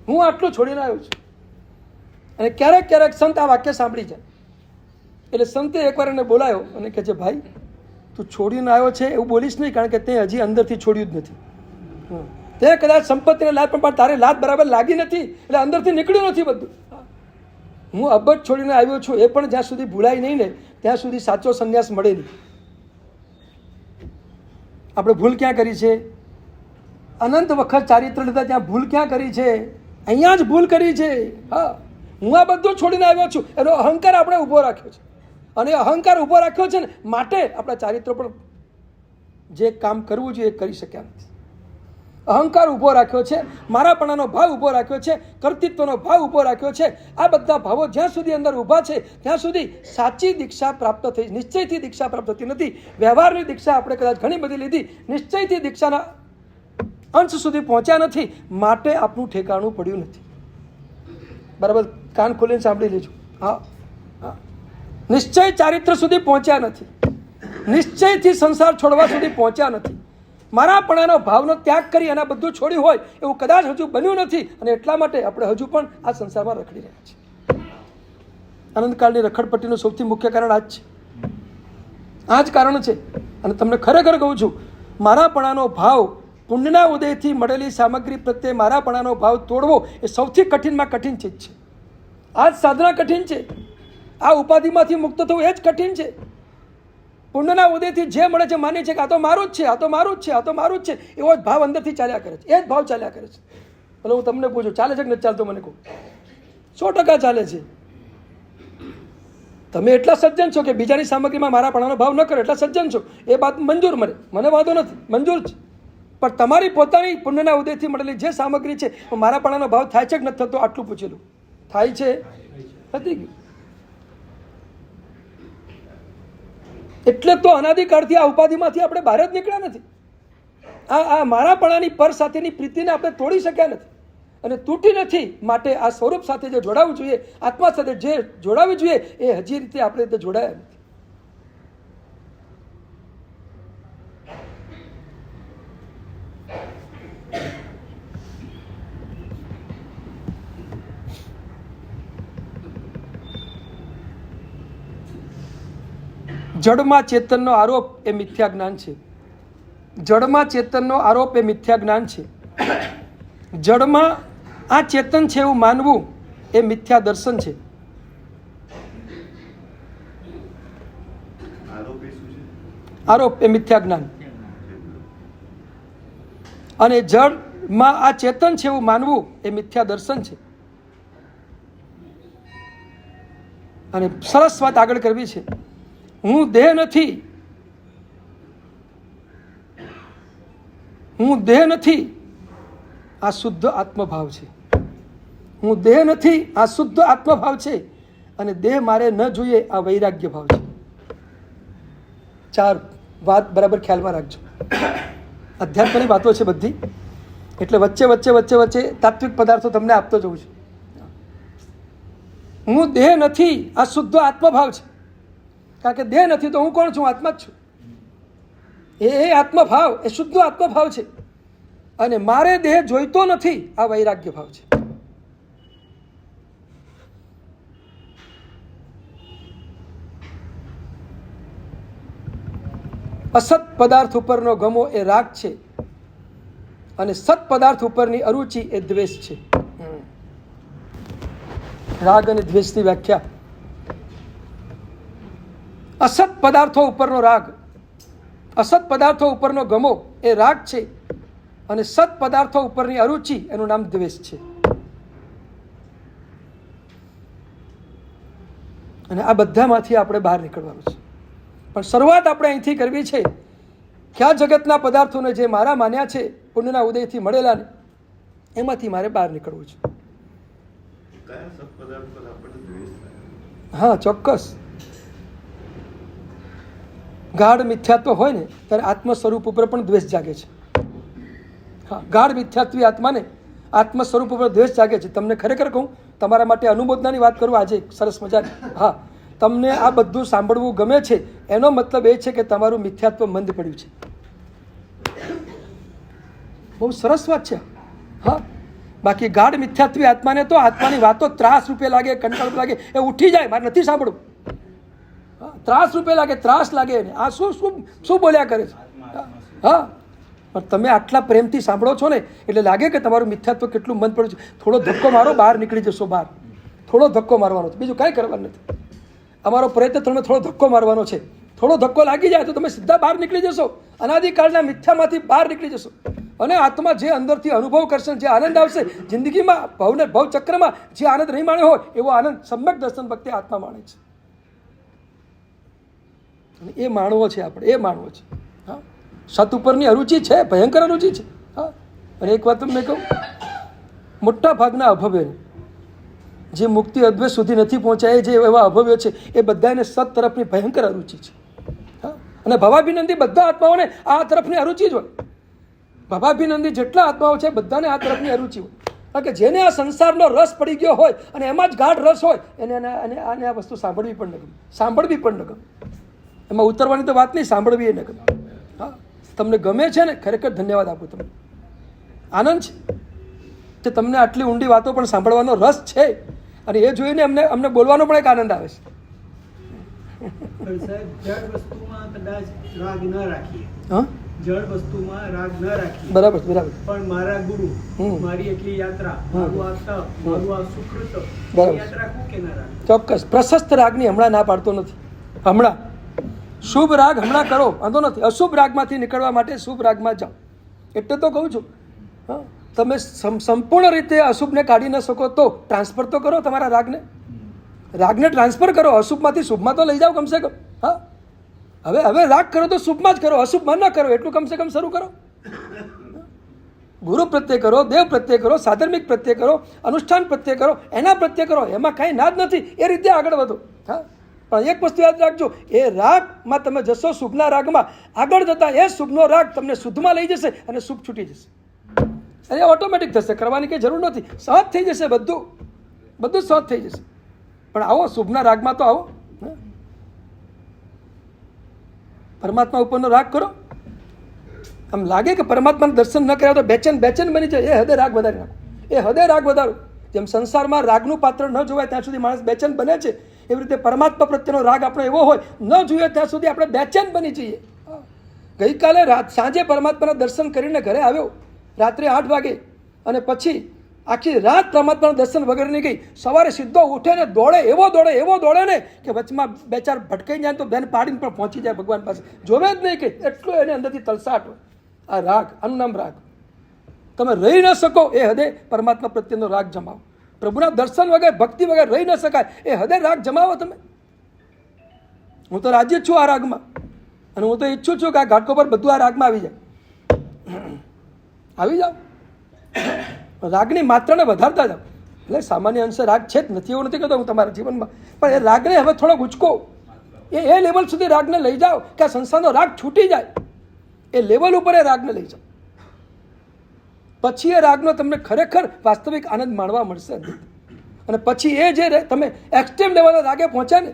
[SPEAKER 4] હું આટલું છોડીને આવ્યો છું. અને ક્યારેક સંત આ વાક્ય સાંભળી જાય એટલે સંતે એકવાર એને બોલાયો અને કહે છે ભાઈ તું છોડીને આવ્યો છે એવું બોલીશ નહીં, કારણ કે તે હજી અંદરથી છોડ્યું જ નથી. તે કદાચ સંપત્તિને લાત પણ તારે લાત બરાબર લાગી નથી, એટલે અંદરથી નીકળ્યું નથી બધું. હું અબજ છોડીને આવ્યો છું, એ પણ જ્યાં સુધી ભૂલાય નહીં ને ત્યાં સુધી સાચો સંન્યાસ મળે નહીં. આપણે ભૂલ ક્યાં કરી છે? અનંત વખત ચારિત્ર લીધા ત્યાં ભૂલ ક્યાં કરી છે? અહીંયા જ ભૂલ કરી છે. હા, હું આ બધું છોડીને આવ્યો છું, એનો અહંકાર આપણે ઊભો રાખ્યો છે. અને અહંકાર ઊભો રાખ્યો છે ને માટે આપણા ચારિત્ર પણ જે કામ કરવું જોઈએ એ કરી શક્યા નથી. અહંકાર ઊભો રાખ્યો છે, મારાપણાનો ભાવ ઊભો રાખ્યો છે, કર્તૃત્વનો ભાવ ઊભો રાખ્યો છે. આ બધા ભાવો જ્યાં સુધી અંદર ઊભા છે ત્યાં સુધી સાચી દીક્ષા પ્રાપ્ત થઈ, નિશ્ચયથી દીક્ષા પ્રાપ્ત થતી નથી. વ્યવહારની દીક્ષા આપણે કદાચ ઘણી બધી લીધી, નિશ્ચયથી દીક્ષાના અંશ સુધી પહોંચ્યા નથી, માટે આપણું ઠેકાણું પડ્યું નથી. બરાબર, કાન ખોલીને સાંભળી લેજો. હા, નિશ્ચય ચારિત્ર સુધી પહોંચ્યા નથી, નિશ્ચયથી સંસાર છોડવા સુધી પહોંચ્યા નથી. મારાપણાનો ભાવનો ત્યાગ કરી અને બધું છોડ્યું હોય એવું કદાચ હજુ બન્યું નથી. અને એટલા માટે આપણે હજુ પણ આ સંસારમાં રખડી રહ્યા છીએ. આનંદકાળની રખડપટ્ટીનું સૌથી મુખ્ય કારણ આ જ છે, આ જ કારણ છે. અને તમને ખરેખર કહું છું, મારાપણાનો ભાવ, પુણ્યના ઉદયથી મળેલી સામગ્રી પ્રત્યે મારાપણાનો ભાવ તોડવો એ સૌથી કઠિનમાં કઠિન ચીજ છે. આ જ સાધના કઠિન છે, આ ઉપાધિમાંથી મુક્ત થવું એ જ કઠિન છે. પુણ્યના ઉદયથી જે મળે છે માની છે કે આ તો મારું જ છે, આ તો મારું જ છે, આ તો મારું જ છે, એવો જ ભાવ અંદરથી ચાલ્યા કરે છે, એ જ ભાવ ચાલ્યા કરે છે. ભલે હું તમને પૂછું ચાલે છે કે નથી ચાલતો, મને કહો. 100% ચાલે છે. તમે એટલા સજ્જન છો કે બીજાની સામગ્રીમાં મારાપણાનો ભાવ ન કરો, એટલા સજ્જન છો, એ વાત મંજૂર, મને વાંધો નથી, મંજૂર છે. પણ તમારી પોતાની પુણ્યના ઉદયથી મળેલી જે સામગ્રી છે મારાપણાનો ભાવ થાય છે કે નથી થતો, આટલું પૂછેલું. થાય છે? નથી ગયું. એટલે તો અનાદિકાળથી આ ઉપાધિમાંથી આપણે બહાર જ નીકળ્યા નથી. આ મારાપણાની પર સાથેની પ્રીતિને આપણે તોડી શક્યા નથી અને તૂટી નથી. માટે આ સ્વરૂપ સાથે જે જોડાવવું જોઈએ, આત્મા સાથે જે જોડાવવું જોઈએ, એ હજી રીતે આપણે રીતે જોડાયા નથી. જડમાં ચેતનનો આરોપ એ મિથ્યા જ્ઞાન છે. જડમાં ચેતનનો આરોપ એ મિથ્યા જ્ઞાન છે. જડમાં આ ચેતન છે એવું માનવું એ મિથ્યા દર્શન છે. આરોપ એ મિથ્યા જ્ઞાન. અને જડમાં આ ચેતન છે એવું માનવું એ મિથ્યા દર્શન છે. અને સરસ વાત આગળ કરવી છે. હું દેહ નથી, હું દેહ નથી, આ શુદ્ધ આત્મભાવ છે. હું દેહ નથી, આ શુદ્ધ આત્મભાવ છે. અને દેહ મારે ન જોઈએ, આ વૈરાગ્ય ભાવ છે. 4 વાત બરાબર ખ્યાલમાં રાખજો. અધ્યાત્મની વાતો છે બધી, એટલે વચ્ચે વચ્ચે વચ્ચે વચ્ચે તાત્વિક પદાર્થો તમને આપતો જવું છું. હું દેહ નથી, આ શુદ્ધ આત્મભાવ છે. કારણ કે દેહ નથી તો હું કોણ છું? આત્મા જ છું. એ આત્મભાવ, એ શુદ્ધ આત્મભાવ છે. અને મારે દેહ જોઈતો નથી, આ વૈરાગ્ય ભાવ છે. અસત પદાર્થ ઉપરનો ગમો એ રાગ છે અને સત પદાર્થ ઉપરની અરુચિ એ દ્વેષ છે. રાગ અને દ્વેષની વ્યાખ્યા. અસત પદાર્થો ઉપરનો રાગ, અસત પદાર્થો ઉપરનો ગમો એ રાગ છે અને સત પદાર્થો ઉપરની અરુચિ એનું નામ દ્વેષ છે. અને આ બધામાંથી આપણે બહાર નીકળવાનું છે. પણ શરૂઆત આપણે અહીંથી કરવી છે કે આ જગતના પદાર્થોને જે મારા માન્યા છે, પુણ્યના ઉદયથી મળેલા ને, એમાંથી મારે બહાર નીકળવું છે. હા, ચોક્કસ. ગાઢ મિથ્યાત્વ હોય ને ત્યારે આત્મ સ્વરૂપ ઉપર પણ દ્વેષ જાગે છે. હા, ગાઢ મિથ્યાત્વી આત્માને આત્મ સ્વરૂપ ઉપર દ્વેષ જાગે છે. તમને ખરેખર કહું, તમારા માટે અનુમોદનાની વાત કરું આજે સરસ મજાની. હા, તમને આ બધું સાંભળવું ગમે છે, એનો મતલબ એ છે કે તમારું મિથ્યાત્વ મંદ પડ્યું છે. બહુ સરસ વાત છે. હા, બાકી ગાઢ મિથ્યાત્વી આત્માને તો આત્માની વાતો ત્રાસ રૂપે લાગે, કંટાળ લાગે, એ ઉઠી જાય, મારે નથી સાંભળવું. ત્રાસ રૂપે લાગે, ત્રાસ લાગે એને. આ શું શું શું બોલ્યા કરે છે? હા, પણ તમે આટલા પ્રેમથી સાંભળો છો ને એટલે લાગે કે તમારું મિથ્યાત્વ કેટલું મન પડ્યું છે. થોડો ધક્કો મારો, બહાર નીકળી જશો. બહાર થોડો ધક્કો મારવાનો છે, બીજું કાંઈ કરવાનું નથી. અમારો પ્રયત્ન તમે થોડો ધક્કો મારવાનો છે. થોડો ધક્કો લાગી જાય તો તમે સીધા બહાર નીકળી જશો, અનાદિકાળના મિથ્યામાંથી બહાર નીકળી જશો. અને આત્મા જે અંદરથી અનુભવ કરશે, જે આનંદ આવશે જિંદગીમાં, ભવ ચક્રમાં જે આનંદ નહીં માણ્યો હોય એવો આનંદ સમ્યક દર્શન વખતે આત્મા માણે છે. એ માણવો છે આપણે, એ માણવો છે. હા, સત ઉપરની અરુચિ છે, ભયંકર અરુચિ છે. હા, અને એક વાત તમને કહું, મોટા ભાગના અભવ્ય જે મુક્તિ અદ્વૈત સુધી નથી પહોંચ્યા, જે એવા અભવ્યો છે, એ બધાને સત તરફની ભયંકર અરુચિ છે. હા, અને ભવાભિનંદી બધા આત્માઓને આ તરફની અરુચિ જ હોય. ભવાભિનંદી જેટલા આત્માઓ છે બધાને આ તરફની અરુચિ હોય. કારણ કે જેને આ સંસારનો રસ પડી ગયો હોય અને એમાં જ ગાઢ રસ હોય એને આને આ વસ્તુ સાંભળવી પણ ન ગમે, સાંભળવી પણ ન ગમે. એમાં ઉતરવાની તો વાત નહીં, સાંભળવી એ ન ગમે. હા, તમને ગમે છે ને, ખરેખર ધન્યવાદ આપું. તમને આનંદ છે કે તમને આટલી ઊંડી વાતો પણ સાંભળવાનો રસ છે, અને એ જોઈને અમને બોલવાનો પણ એક આનંદ આવે છે.
[SPEAKER 2] જળ વસ્તુમાં કદાચ રાગ ન રાખીએ.
[SPEAKER 4] હા,
[SPEAKER 2] જળ વસ્તુમાં રાગ ન રાખીએ.
[SPEAKER 4] બરાબર બરાબર.
[SPEAKER 2] પણ મારા ગુરુ, મારી એટલી યાત્રા, મારું આ તપ, મારું આ સુકૃત,
[SPEAKER 4] બરાબર.
[SPEAKER 2] યાત્રા રાખું કે ના રાખું?
[SPEAKER 4] ચોક્કસ. પ્રશસ્ત રાગની હમણાં ના પાડતો નથી. હમણાં શુભ રાગ હમણાં કરો, વાંધો નથી. અશુભ રાગમાંથી નીકળવા માટે શુભ રાગમાં જાઓ. એટલે તો કહું છું. હા, તમે સંપૂર્ણ રીતે અશુભને કાઢી ન શકો તો ટ્રાન્સફર તો કરો તમારા રાગને. રાગને ટ્રાન્સફર કરો, અશુભમાંથી શુભમાં તો લઈ જાઓ કમસે કમ. હા, હવે રાગ કરો તો શુભમાં જ કરો, અશુભમાં ન કરો, એટલું કમસે કમ શરૂ કરો. ગુરુ પ્રત્યે કરો, દેવ પ્રત્યે કરો, સાધર્મિક પ્રત્યે કરો, અનુષ્ઠાન પ્રત્યે કરો, એના પ્રત્યે કરો. એમાં કાંઈ ના જ નથી. એ રીતે આગળ વધો. હા, પણ એક વસ્તુ યાદ રાખજો, એ રાગમાં તમે જશો શુભના રાગમાં, આગળ જતા એ શુભનો રાગ તમને શુદ્ધમાં લઈ જશે અને શુભ છૂટી જશે. અને ઓટોમેટિક થશે, કરવાની કંઈ જરૂર નથી, સહજ થઈ જશે, બધું સહજ થઈ જશે. પણ આવો શુભના રાગમાં તો આવો, પરમાત્મા ઉપરનો રાગ કરો. આમ લાગે કે પરમાત્માને દર્શન ન કર્યા તો બેચેન બની જાય, એ હદે રાગ વધારી નાખો, એ હદે રાગ વધારો. જેમ સંસારમાં રાગનું પાત્ર ન જોવાય ત્યાં સુધી માણસ બેચેન બને છે, એવી રીતે પરમાત્મા પ્રત્યેનો રાગ આપણો એવો હોય, ન જોઈએ ત્યાં સુધી આપણે બેચેન બની જઈએ. ગઈકાલે સાંજે પરમાત્માના દર્શન કરીને ઘરે આવ્યો રાત્રે 8 વાગે, અને પછી આખી રાત પરમાત્માના દર્શન વગરની ગઈ. સવારે સીધો ઉઠે ને એવો દોડે ને કે વચમાં 2-4 ભટકાઈ જાય તો બેન પાડીને પણ પહોંચી જાય ભગવાન પાસે, જોવે જ નહીં કે એટલો એને અંદરથી તલસાટ હોય. આ રાગ, આનું નામ રાગ. તમે રહી ન શકો એ હદે પરમાત્મા પ્રત્યેનો રાગ જમાવો. પ્રભુના દર્શન વગર, ભક્તિ વગર રહી ન શકાય, એ હદે રાગ જમાવો તમે. હું તો રાજી જ છું આ રાગમાં, અને હું તો ઈચ્છું છું કે આ ઘાટકો પર બધું આ રાગમાં આવી જાઓ. રાગની માત્રાને વધારતા જાઓ. એટલે સામાન્ય અંશે રાગ છે જ નથી એવું નથી કહેતો હું તમારા જીવનમાં, પણ એ રાગને હવે થોડોક ઉચકો, એ લેવલ સુધી રાગને લઈ જાઓ કે આ સંસારનો રાગ છૂટી જાય. એ લેવલ ઉપર એ રાગને લઈ જાઓ, પછી એ રાગનો તમને ખરેખર વાસ્તવિક આનંદ માણવા મળશે. અને પછી એ જે તમે એક્સ્ટ્રીમ લેવલના રાગે પહોંચ્યા ને,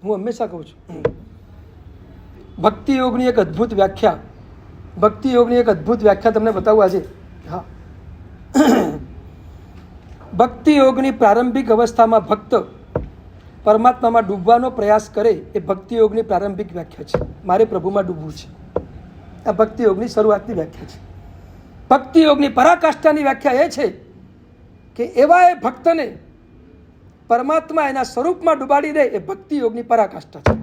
[SPEAKER 4] હું હંમેશા કહું છું, ભક્તિ યોગની એક અદ્ભુત વ્યાખ્યા તમને બતાવું આજે. હા, ભક્તિ યોગની પ્રારંભિક અવસ્થામાં ભક્ત પરમાત્મામાં ડૂબવાનો પ્રયાસ કરે એ ભક્તિ યોગની પ્રારંભિક વ્યાખ્યા છે. મારે પ્રભુમાં ડૂબવું છે, આ ભક્તિ યોગની શરૂઆતની વ્યાખ્યા છે. ભક્તિ યોગની પરાકાષ્ઠાની વ્યાખ્યા એ છે કે એવા એ ભક્તને પરમાત્મા એના સ્વરૂપમાં ડૂબાડી દે, એ ભક્તિ યોગની પરાકાષ્ઠા છે.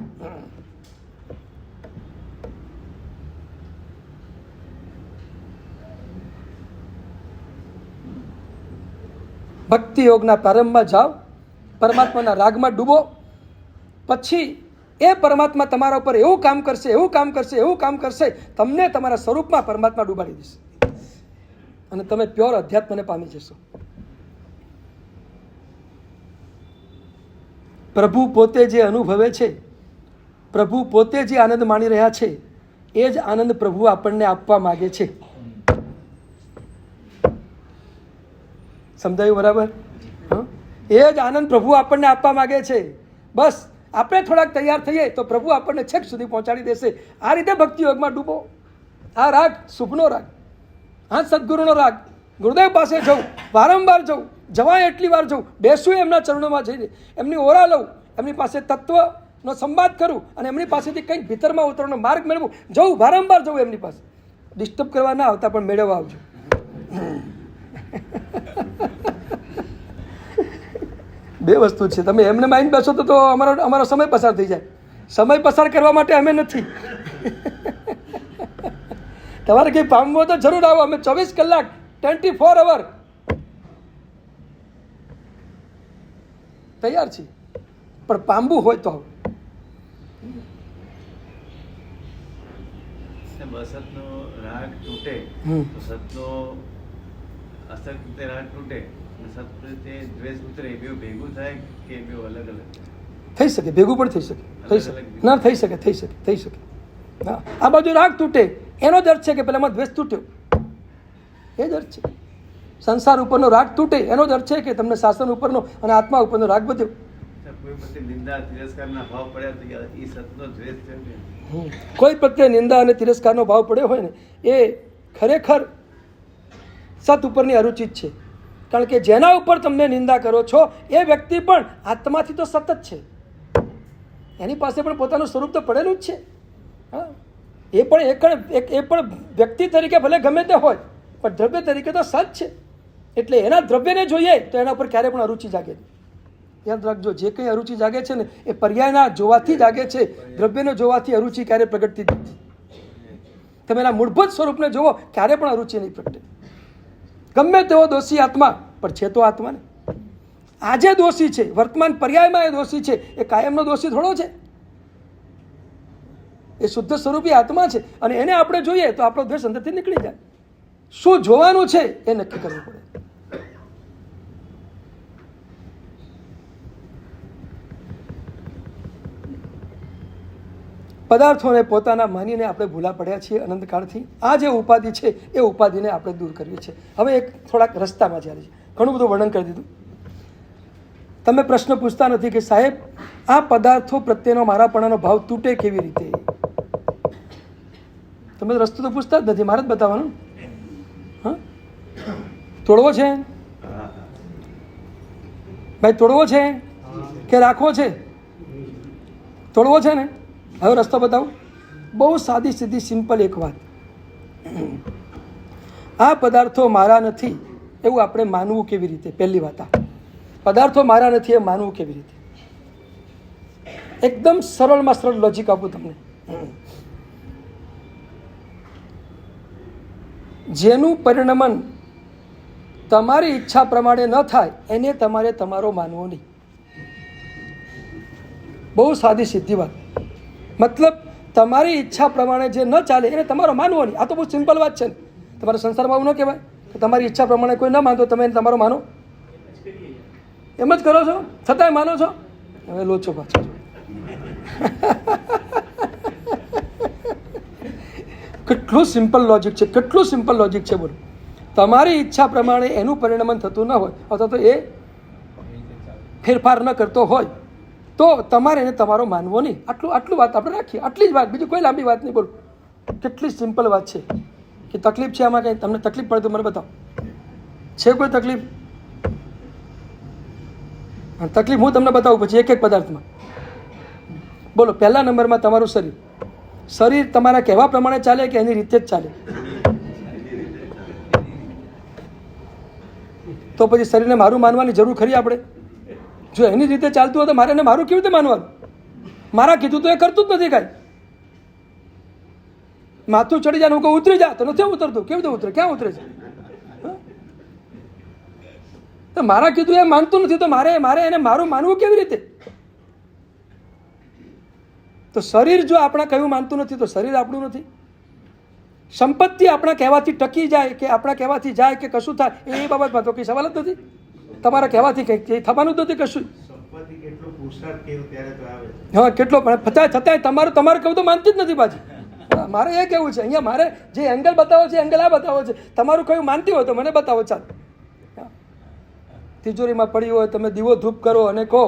[SPEAKER 4] ભક્તિ યોગના પ્રારંભમાં જાઓ, પરમાત્માના રાગમાં ડૂબો, પછી એ પરમાત્મા તમારા ઉપર એવું કામ કરશે, તમને તમારા સ્વરૂપમાં પરમાત્મા ડૂબાડી દેશે અને તમે પ્યોર અધ્યાત્મને પામી જશો. પ્રભુ પોતે જે અનુભવે છે, પ્રભુ પોતે જે આનંદ માણી રહ્યા છે, એ જ આનંદ પ્રભુ આપણને આપવા માગે છે. સમજાયું બરાબર? એ જ આનંદ પ્રભુ આપણને આપવા માગે છે. બસ આપણે થોડાક તૈયાર થઈએ તો પ્રભુ આપણને છેક સુધી પહોંચાડી દેશે. આ રીતે ભક્તિ યોગમાં ડૂબો. આ રાગ શુભનો રાગ, હા, સદગુરુનો રાગ. ગુરુદેવ પાસે જવું, વારંવાર જવું, જવાય એટલી વાર જવું, બેસું એમના ચરણોમાં જઈને, એમની ઓરા લઉં, એમની પાસે તત્વનો સંવાદ કરું અને એમની પાસેથી કંઈક ભીતરમાં ઉતરવાનો માર્ગ મેળવું, જવું, વારંવાર જવું એમની પાસે. ડિસ્ટર્બ કરવા ના આવતા, પણ મેળવવા આવજો. બે વસ્તુ છે. તમે એમને માઇન્ડ બેસો તો અમારો સમય પસાર થઈ જાય. સમય પસાર કરવા માટે અમે નથી. તમારે કંઈ પામવું હોય તો જરૂર આવો. અમે 24 કલાક 24 અવર તૈયાર છીએ, પણ પામવું હોય તો આવો.
[SPEAKER 3] અસતનો રાગ તૂટે તો સતનો અસત રીતે રાગ તૂટે, સત રીતે દ્વેષ ઉતરે, બે ભેગું થાય કે બે અલગ અલગ
[SPEAKER 4] થઈ શકે? ભેગું પણ થઈ શકે. ના, થઈ શકે. હા, આ બાજુ રાગ તૂટે એનો જ અર્થ છે કે પેલામાં દ્વેષ તૂટ્યો, એ જ અર્થ છે. સંસાર ઉપરનો રાગ તૂટે એનો જ અર્થ છે કે તમને શાસન ઉપરનો અને આત્મા ઉપરનો રાગ વધ્યો.
[SPEAKER 3] કોઈ પ્રત્યે નિંદા તિરસ્કારના ભાવ પડ્યા તો એ સતનો દ્વેષ થયો.
[SPEAKER 4] કોઈ પ્રત્યે નિંદા અને તિરસ્કારનો ભાવ પડ્યો હોય ને, એ ખરેખર સત ઉપરની અરુચિત છે. કારણ કે જેના ઉપર તમને નિંદા કરો છો એ વ્યક્તિ પણ આત્માથી તો સતત છે, એની પાસે પણ પોતાનું સ્વરૂપ તો પડેલું જ છે. હા, એ પણ વ્યક્તિ તરીકે ભલે ગમે તે હોય, પણ દ્રવ્ય તરીકે તો સત છે. એટલે એના દ્રવ્યને જોઈએ તો એના ઉપર ક્યારે પણ અરુચિ જાગે નહીં. યાદ રાખજો, જે કંઈ અરુચિ જાગે છે ને એ પર્યાયના જોવાથી જાગે છે. દ્રવ્યને જોવાથી અરુચિ ક્યારે પ્રગટતી નથી. તમે એના મૂળભૂત સ્વરૂપને જુઓ, ક્યારે પણ અરુચિ નહીં પ્રગટે. ગમે તેવો દોષી આત્મા, પણ છે તો આત્મા ને. આજે દોષી છે, વર્તમાન પર્યાયમાં એ દોષી છે, એ કાયમનો દોષી થોડો છે. એ શુદ્ધ સ્વરૂપી આત્મા છે, અને એને આપણે જોઈએ તો આપણો દ્વેષ અંદરથી નીકળી જાય. શું જોવાનું છે એ નક્કી કરવું પડે. પદાર્થોને પોતાના માનીને આપણે ભૂલા પડ્યા છીએ અનંતકાળથી. આ જે ઉપાધિ છે એ ઉપાધિને આપણે દૂર કરવી છે. હવે એક થોડાક રસ્તામાં ચાલે છે. ઘણું બધું વર્ણન કરી દીધું. તમે પ્રશ્ન પૂછતા નથી કે સાહેબ આ પદાર્થો પ્રત્યેનો મારાપણાનો ભાવ તૂટે કેવી રીતે? તમે રસ્તો તો પૂછતા જ નથી, મારે જ બતાવવાનું. હા, તોડવો છે ભાઈ, તોડવો છે કે રાખવો છે? તોડવો છે ને. હવે રસ્તો બતાવું. બહુ સાદી સીધી સિમ્પલ એક વાત. આ પદાર્થો મારા નથી એવું આપણે માનવું કેવી રીતે? પહેલી વાત, આ પદાર્થો મારા નથી એ માનવું કેવી રીતે? એકદમ સરળમાં સરળ લોજિક આપું તમને. જેનું પરિણમન તમારી ઈચ્છા પ્રમાણે ન થાય એને તમારે તમારો માનવો નહીં. બહુ સાદી સીધી વાત. મતલબ તમારી ઈચ્છા પ્રમાણે જે ન ચાલે એને તમારો માનવો નહીં. આ તો બહુ સિમ્પલ વાત છે ને. તમારા સંસારમાં આવું ન કહેવાય કે તમારી ઈચ્છા પ્રમાણે કોઈ ન માનતો તમે એને તમારો માનો. એમ જ કરો છો, છતાંય માનો છો. હવે લોચો પાછો. કેટલું સિમ્પલ લોજિક છે, કેટલું સિમ્પલ લોજિક છે. બોલો, તમારી ઈચ્છા પ્રમાણે એનું પરિણમન થતું ન હોય અથવા તો એ ફેરફાર ન કરતો હોય તો તમારે એને તમારો માનવો નહીં. આટલું વાત આપણે રાખીએ. આટલી જ વાત, બીજી કોઈ લાંબી વાત નહીં. બોલો, કેટલી સિમ્પલ વાત છે. કે તકલીફ છે આમાં? કંઈ તમને તકલીફ પડે તો મને બતાવો. છે કોઈ તકલીફ? તકલીફ હું તમને બતાવું પછી એક એક પદાર્થમાં. બોલો, પહેલા નંબરમાં તમારું શરીર. શરીર તમારા કહેવા પ્રમાણે ચાલે કે એની રીતે જ ચાલે? તો પછી શરીરને મારું માનવાની જરૂર ખરી આપણે? જો એની રીતે ચાલતું હોય તો મારે એને મારું કેવી રીતે માનવાનું? મારા કીધું તો એ કરતું જ નથી કાંઈ. માથું ચડી જાય, હું કહું ઉતરી જા, તો નથી ઉતરતું. કેવી રીતે ઉતરે? ક્યાં ઉતરે છે? તો મારા કીધું એ માનતું નથી તો મારે એને મારું માનવું કેવી રીતે? તો શરીર જો આપણા કહ્યું માનતું નથી તો શરીર આપણું નથી. સંપત્તિ આપણા કહેવાથી ટકી જાય કે આપણા કહેવાથી જાય કે કશું થાય એ બાબતમાં તો કંઈ સવાલ જ નથી. તમારા કહેવાથી કંઈ થવાનું જ નથી કશું. હા, કેટલો પણ છતાંય તમારું કહ્યું તો માનતી જ નથી પાછી. મારે એ કહેવું છે, અહીંયા મારે જે એંગલ બતાવો છે એંગલ આ બતાવો છે. તમારું કહ્યું માનતી હોય તો મને બતાવો. ચાલ, તિજોરીમાં પડી હોય તમે દીવો ધૂપ કરો અને કહો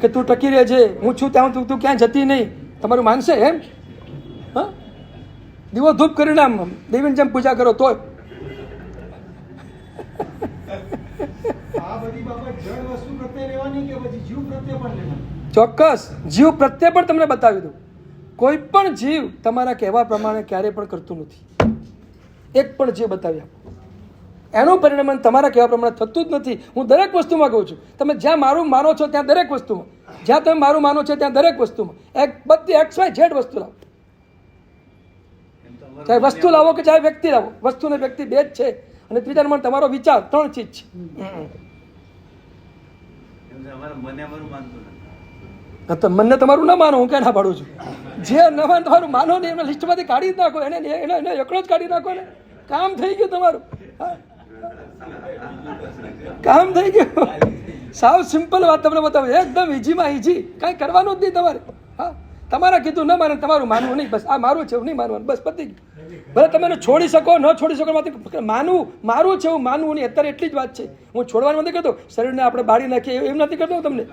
[SPEAKER 4] કે તું ટકી રહે છે, હું છું ત્યાં તું ક્યાં જતી નહીં. તમારું માનશે એમ? હા, દીવો ધૂપ કરીને આમ દેવીની જેમ પૂજા કરો તોય. ચોક્કસ જીવ પ્રત્યે પણ તમને બતાવી દઉં. કોઈ પણ જીવ તમારા કહેવા પ્રમાણે ક્યારેય પણ કરતું નથી. એક પણ જીવ બતાવી આપો. એનું પરિણામ તમારા કહેવા પ્રમાણે થતું જ નથી. હું દરેક વસ્તુમાં કહું છું, તમે જ્યાં મારું માનો છો ત્યાં દરેક વસ્તુમાં, જ્યાં તમે મારું માનો છો ત્યાં દરેક વસ્તુમાં બધી XY Z વસ્તુ લાવો. ચાહે વસ્તુ લાવો કે ચાહે વ્યક્તિ લાવો, વસ્તુ ને વ્યક્તિ બે જ છે. અને ત્રીજા નંબર તમારો વિચાર, 3 ચીજ છે. તો મને તમારું ના માનો, હું ક્યાં ના પાડું છું. જે ન માન તમારું માનો ને એમને લિસ્ટમાંથી કાઢી જ નાખો. એને એકલો જ કાઢી નાખો ને, કામ થઈ ગયું તમારું. કામ થઈ ગયું. સાવ સિમ્પલ વાત તમને બતાવું, એકદમ ઇઝીમાં ઇઝી. કાંઈ કરવાનું જ નહીં તમારે. હા, તમારા કીધું ન માને તમારું માનવું નહીં. બસ આ મારું છે એવું નહીં માનવાનું. બસ પતી ગયું. ભલે તમે એને છોડી શકો ન છોડી શકો, માનવું મારું છે એવું માનવું નહીં. અત્યારે એટલી જ વાત છે. હું છોડવાનું નથી કરતો, શરીરને આપણે બાળી નાખીએ એમ નથી કરતો તમને.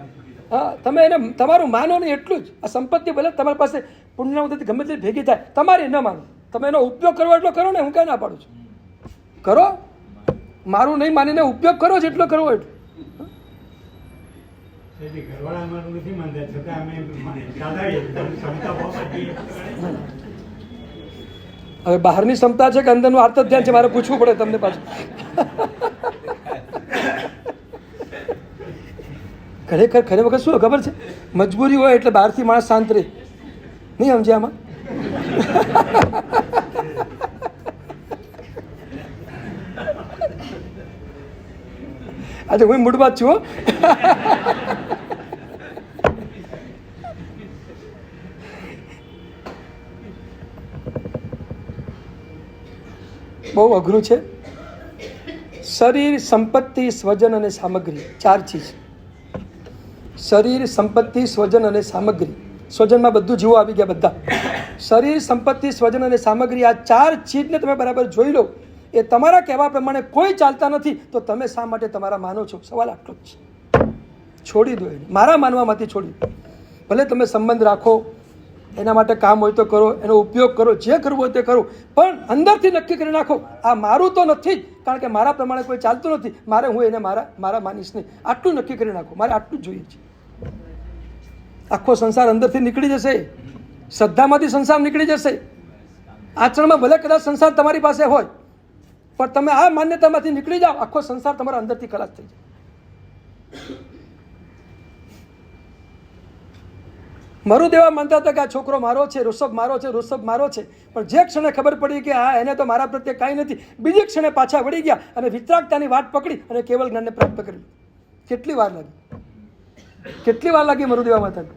[SPEAKER 4] હા, તમે એને તમારું માનો નહીં એટલું જ. આ સંપત્તિ ભલે તમારી પાસે પુણ્યવતી ગમે તે ભેગી થાય, તમારી ન માનો. તમે એનો ઉપયોગ કરવો એટલો કરો ને, હું ક્યાં ના પાડું છું. કરો, મારું નહીં માનીને ઉપયોગ કરો જેટલો કરવો એટલો. હવે બહારની ક્ષમતા છે કે અંદરનું આર્ત ધ્યાન છે, મારે પૂછવું પડે તમને પાછું. ખરેખર વખત શું ખબર છે, મજબૂરી હોય એટલે બહારથી માણસ શાંત રહે. નહીં સમજે આમાં? આજે હું મૂડમાં જ છું. બહુ અઘરું છે. શરીર, સંપત્તિ, સ્વજન અને સામગ્રી, 4 ચીજ. શરીર, સંપત્તિ, સ્વજન અને સામગ્રી. સ્વજનમાં બધું જીવો આવી ગયા બધા. શરીર, સંપત્તિ, સ્વજન અને સામગ્રી, આ 4 ચીજને તમે બરાબર જોઈ લો. એ તમારા કહેવા પ્રમાણે કોઈ ચાલતા નથી, તો તમે શા માટે તમારા માનો છો? સવાલ આટલો જ છે. છોડી દો એને, મારા માનવામાંથી છોડી દો. ભલે તમે સંબંધ રાખો, એના માટે કામ હોય તો કરો, એનો ઉપયોગ કરો, જે કરવું હોય તે કરો, પણ અંદરથી નક્કી કરી નાખો આ મારું તો નથી જ, કારણ કે મારા પ્રમાણે કોઈ ચાલતું નથી, મારે હું એને મારા માનીશ નહીં. આટલું નક્કી કરી નાખો, મારે આટલું જ જોઈએ છે. આખો સંસાર અંદરથી નીકળી જશે, શ્રદ્ધામાંથી સંસાર નીકળી જશે. આચરણમાં ભલે કદાચ સંસાર તમારી પાસે હોય, પણ તમે આ માન્યતામાંથી નીકળી જાઓ, આખો સંસાર તમારા અંદરથી ખલાસ થઈ જાય. મરુદેવા માનતા હતા કે આ છોકરો મારો છે, ઋષભ મારો છે, ઋષભ મારો છે, પણ જે ક્ષણે ખબર પડી કે આ એને તો મારા પ્રત્યે કાંઈ નથી, બીજી ક્ષણે પાછા વળી ગયા અને વિતરાગતાની વાટ પકડી અને કેવળ જ્ઞાનને પ્રાપ્ત કરી. કેટલી વાર લાગી? કેટલી વાર લાગી મરુદેવા માતાને?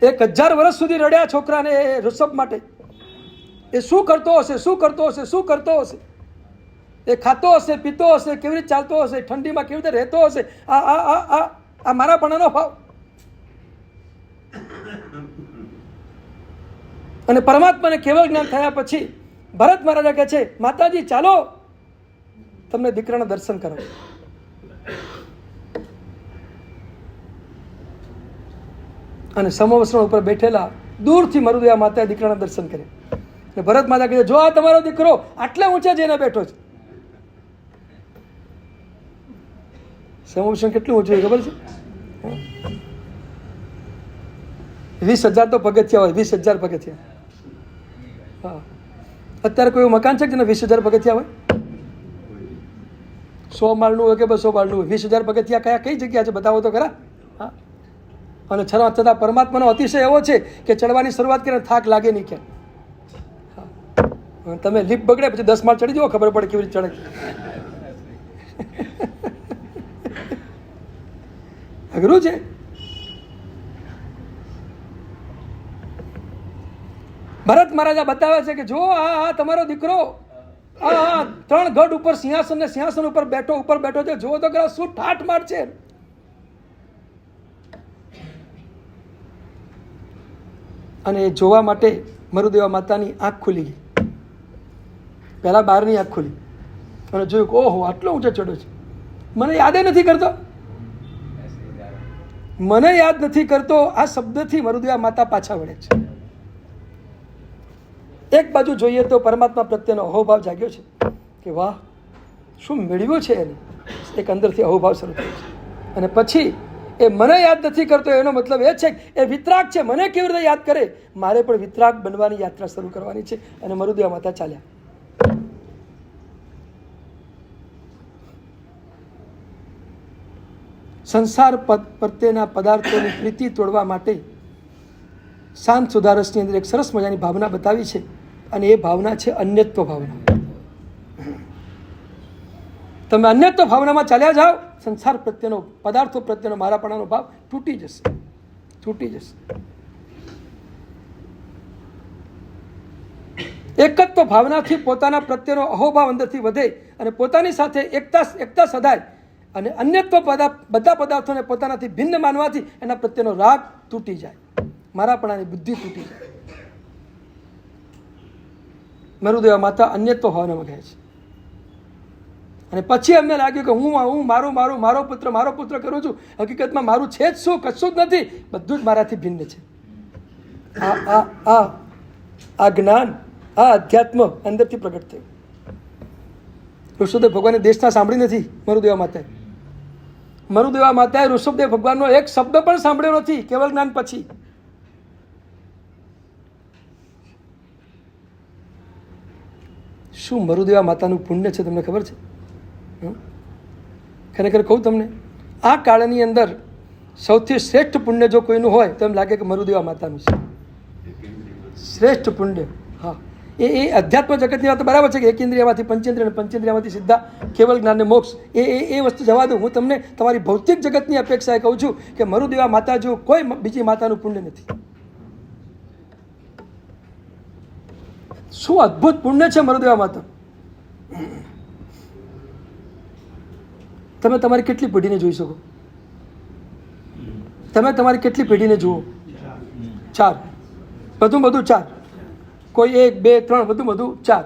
[SPEAKER 4] 1000 વર્ષ સુધી રડ્યા છોકરાને એ ઋષભ માટે. એ શું કરતો હશે, શું કરતો હશે, શું કરતો હશે? એ ખાતો હશે, પીતો હશે, કેવી રીતે ચાલતો હશે, ઠંડીમાં કેવી રીતે રહેતો હશે? આ મારા પણાનો ભાવ. અને પરમાત્માને કેવળ જ્ઞાન થયા પછી ભરત મહારાજા કહે છે, માતાજી ચાલો તમને દીકરાના દર્શન કરો. અને સમવસ્ત્ર ઉપર બેઠેલા દૂરથી મરુદેવા માતાએ દીકરાના દર્શન કર્યા. અને ભરત માતા કહે, જો આ તમારો દીકરો આટલે ઊંચે જઈને બેઠો છે. સમવસ્ત્ર કેટલું ઊંચું ખબર છે? 20,000 તો પગથિયા હોય, 20,000 પગથિયા. હા, અત્યારે કોઈ મકાન છે કે જેને 20,000 પગથિયા હોય? 100 માળનું હોય કે 200 માળનું હોય, 20,000 પગથિયા કઈ જગ્યા છે? બતાવો તો ખરા. હા, અને છતાં પરમાત્માનો અતિશય એવો છે કે ચડવાની શરૂઆત કરીને થાક લાગે નહીં ક્યાં. હા, તમે લીપ બગડે પછી 10 માળ ચડી જાઓ, ખબર પડે કેવી રીતે ચડે. અઘરું છે. ભરત મહારાજા બતાવે છે કે જો આ તમારો દીકરો આ 3 ગઢ ઉપર સિંહાસન ઉપર બેઠો છે. જુઓ તો ખરા શું ઠાઠ માર છે. અને એ જોવા માટે મરુદેવા માતાની આંખ ખુલી ગઈ. પહેલા બહારની આંખ ખુલી અને જોયું કે ઓહો આટલો ઊંચો ચડ્યો છે. મને યાદ નથી કરતો, મને યાદ નથી કરતો. આ શબ્દથી મરુદેવા માતા પાછા વળે છે. એક બાજુ જોઈએ તો પરમાત્મા પ્રત્યેનો અહોભાવ જાગ્યો છે કે વાહ શું મેળવ્યું છે એને. એક અંદરથી અહોભાવ શરૂ થયો છે. અને પછી એ મને યાદ નથી કરતો એનો મતલબ એ છે કે એ વિતરાગ છે, મને કેવી રીતે યાદ કરે? મારે પણ વિતરાગ બનવાની યાત્રા શરૂ કરવાની છે. અને મરુદેવા માતા ચાલ્યા. સંસાર પ્રત્યેના પદાર્થોની પ્રીતિ તોડવા માટે શાંત સુધારસની અંદર એક સરસ મજાની ભાવના બતાવી છે. અને એ ભાવના છે અન્યત્વ ભાવના. તમે અન્યત્વ ભાવનામાં ચાલ્યા જાઓ, સંસાર પ્રત્યેનો, પદાર્થો પ્રત્યેનો મારાપણાનો ભાવ તૂટી જશે. એકત્વ ભાવનાથી પોતાના પ્રત્યેનો અહોભાવ અંદરથી વધે અને પોતાની સાથે એકતા સદાય. અને અન્યત્વ બધા પદાર્થોને પોતાનાથી ભિન્ન માનવાથી એના પ્રત્યેનો રાગ તૂટી જાય, મારાપણાની બુદ્ધિ તૂટી જાય. મરુદેવા માતા અન્યત્વ ભાવનામાં ગયા છે. અને પછી અમને લાગ્યું કે હું મારો પુત્ર કરું છું. હકીકતમાં મારું છે જ શું? કશું જ નથી. બધું જ મારાથી ભિન્ન છે. આ જ્ઞાન, આ અધ્યાત્મ અંદરથી પ્રગટ થયું. ઋષભદેવ ભગવાનની દેશના સાંભળી નથી મરુદેવા માતાએ ઋષભદેવ ભગવાનનો એક શબ્દ પણ સાંભળ્યો નથી કેવળ જ્ઞાન પછી. શું મરુદેવા માતાનું પુણ્ય છે તમને ખબર છે? ખરેખર કહું તમને, આ કાળની અંદર સૌથી શ્રેષ્ઠ પુણ્ય જો કોઈનું હોય તો એમ લાગે કે મરુદેવા માતાનું છે શ્રેષ્ઠ પુણ્ય. હા, એ અધ્યાત્મ જગતની વાત બરાબર છે કે એકેન્દ્રિયમાંથી પંચેન્દ્રિય અને પંચેન્દ્રિયમાંથી સીધા કેવળ જ્ઞાનને મોક્ષ. એ વસ્તુ જવા દો. હું તમને તમારી ભૌતિક જગતની અપેક્ષાએ કહું છું કે મરુદેવા માતા જો કોઈ બીજી માતાનું પુણ્ય નથી. શું અદ્ભુત પુણ્ય છે મરુદેવા માતા. તમે તમારી કેટલી પેઢીને જોઈ શકો? તમે તમારી કેટલી પેઢીને જુઓ? 4, બધું 4, કોઈ 1, 2, 3, બધું 4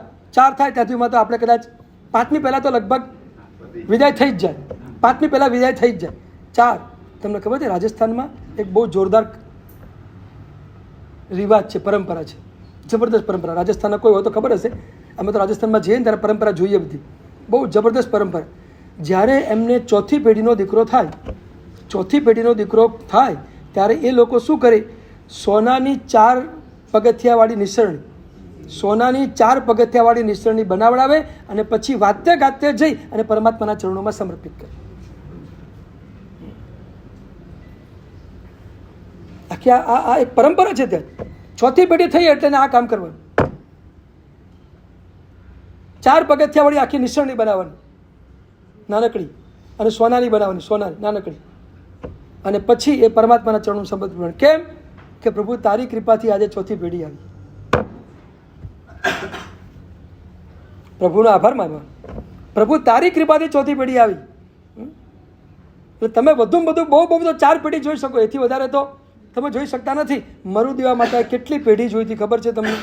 [SPEAKER 4] થાય ત્યાં સુધીમાં તો આપણે કદાચ 5મી પહેલાં તો લગભગ વિદાય થઈ જ જાય, 5મી પહેલાં વિદાય થઈ જ જાય. 4, તમને ખબર છે રાજસ્થાનમાં એક બહુ જોરદાર રિવાજ છે, પરંપરા છે, જબરદસ્ત પરંપરા. રાજસ્થાનના કોઈ હોય તો ખબર હશે, અમે તો રાજસ્થાનમાં જઈએ ને ત્યારે પરંપરા જોઈએ બધી, બહુ જબરદસ્ત પરંપરા. જ્યારે એમને ચોથી પેઢીનો દીકરો થાય ત્યારે એ લોકો શું કરે, સોનાની 4 પગથિયાવાળી નિસરણી બનાવડાવે અને પછી વાતે ગાતે જઈ અને પરમાત્માના ચરણોમાં સમર્પિત કરે. આખી આ એક પરંપરા છે. ત્યાં ચોથી પેઢી થઈ એટલે આ કામ કરવાનું, 4 પગથિયાવાળી આખી નિસરણી બનાવવાની, નાનકડી, અને સોનાની બનાવવાની, નાનકડી, અને પછી એ પરમાત્માના ચરણોમાં સમર્પિત. કેમ કે પ્રભુ તારી કૃપાથી આજે ચોથી પેઢી આવી. પ્રભુનો આભાર માનવાનો, પ્રભુ તારી કૃપાથી ચોથી પેઢી આવી. એટલે તમે વધુમાં વધુ બહુ બધો 4 પેઢી જોઈ શકો, એથી વધારે તો તમે જોઈ શકતા નથી. મરુદેવા માતાએ કેટલી પેઢી જોઈતી ખબર છે તમને?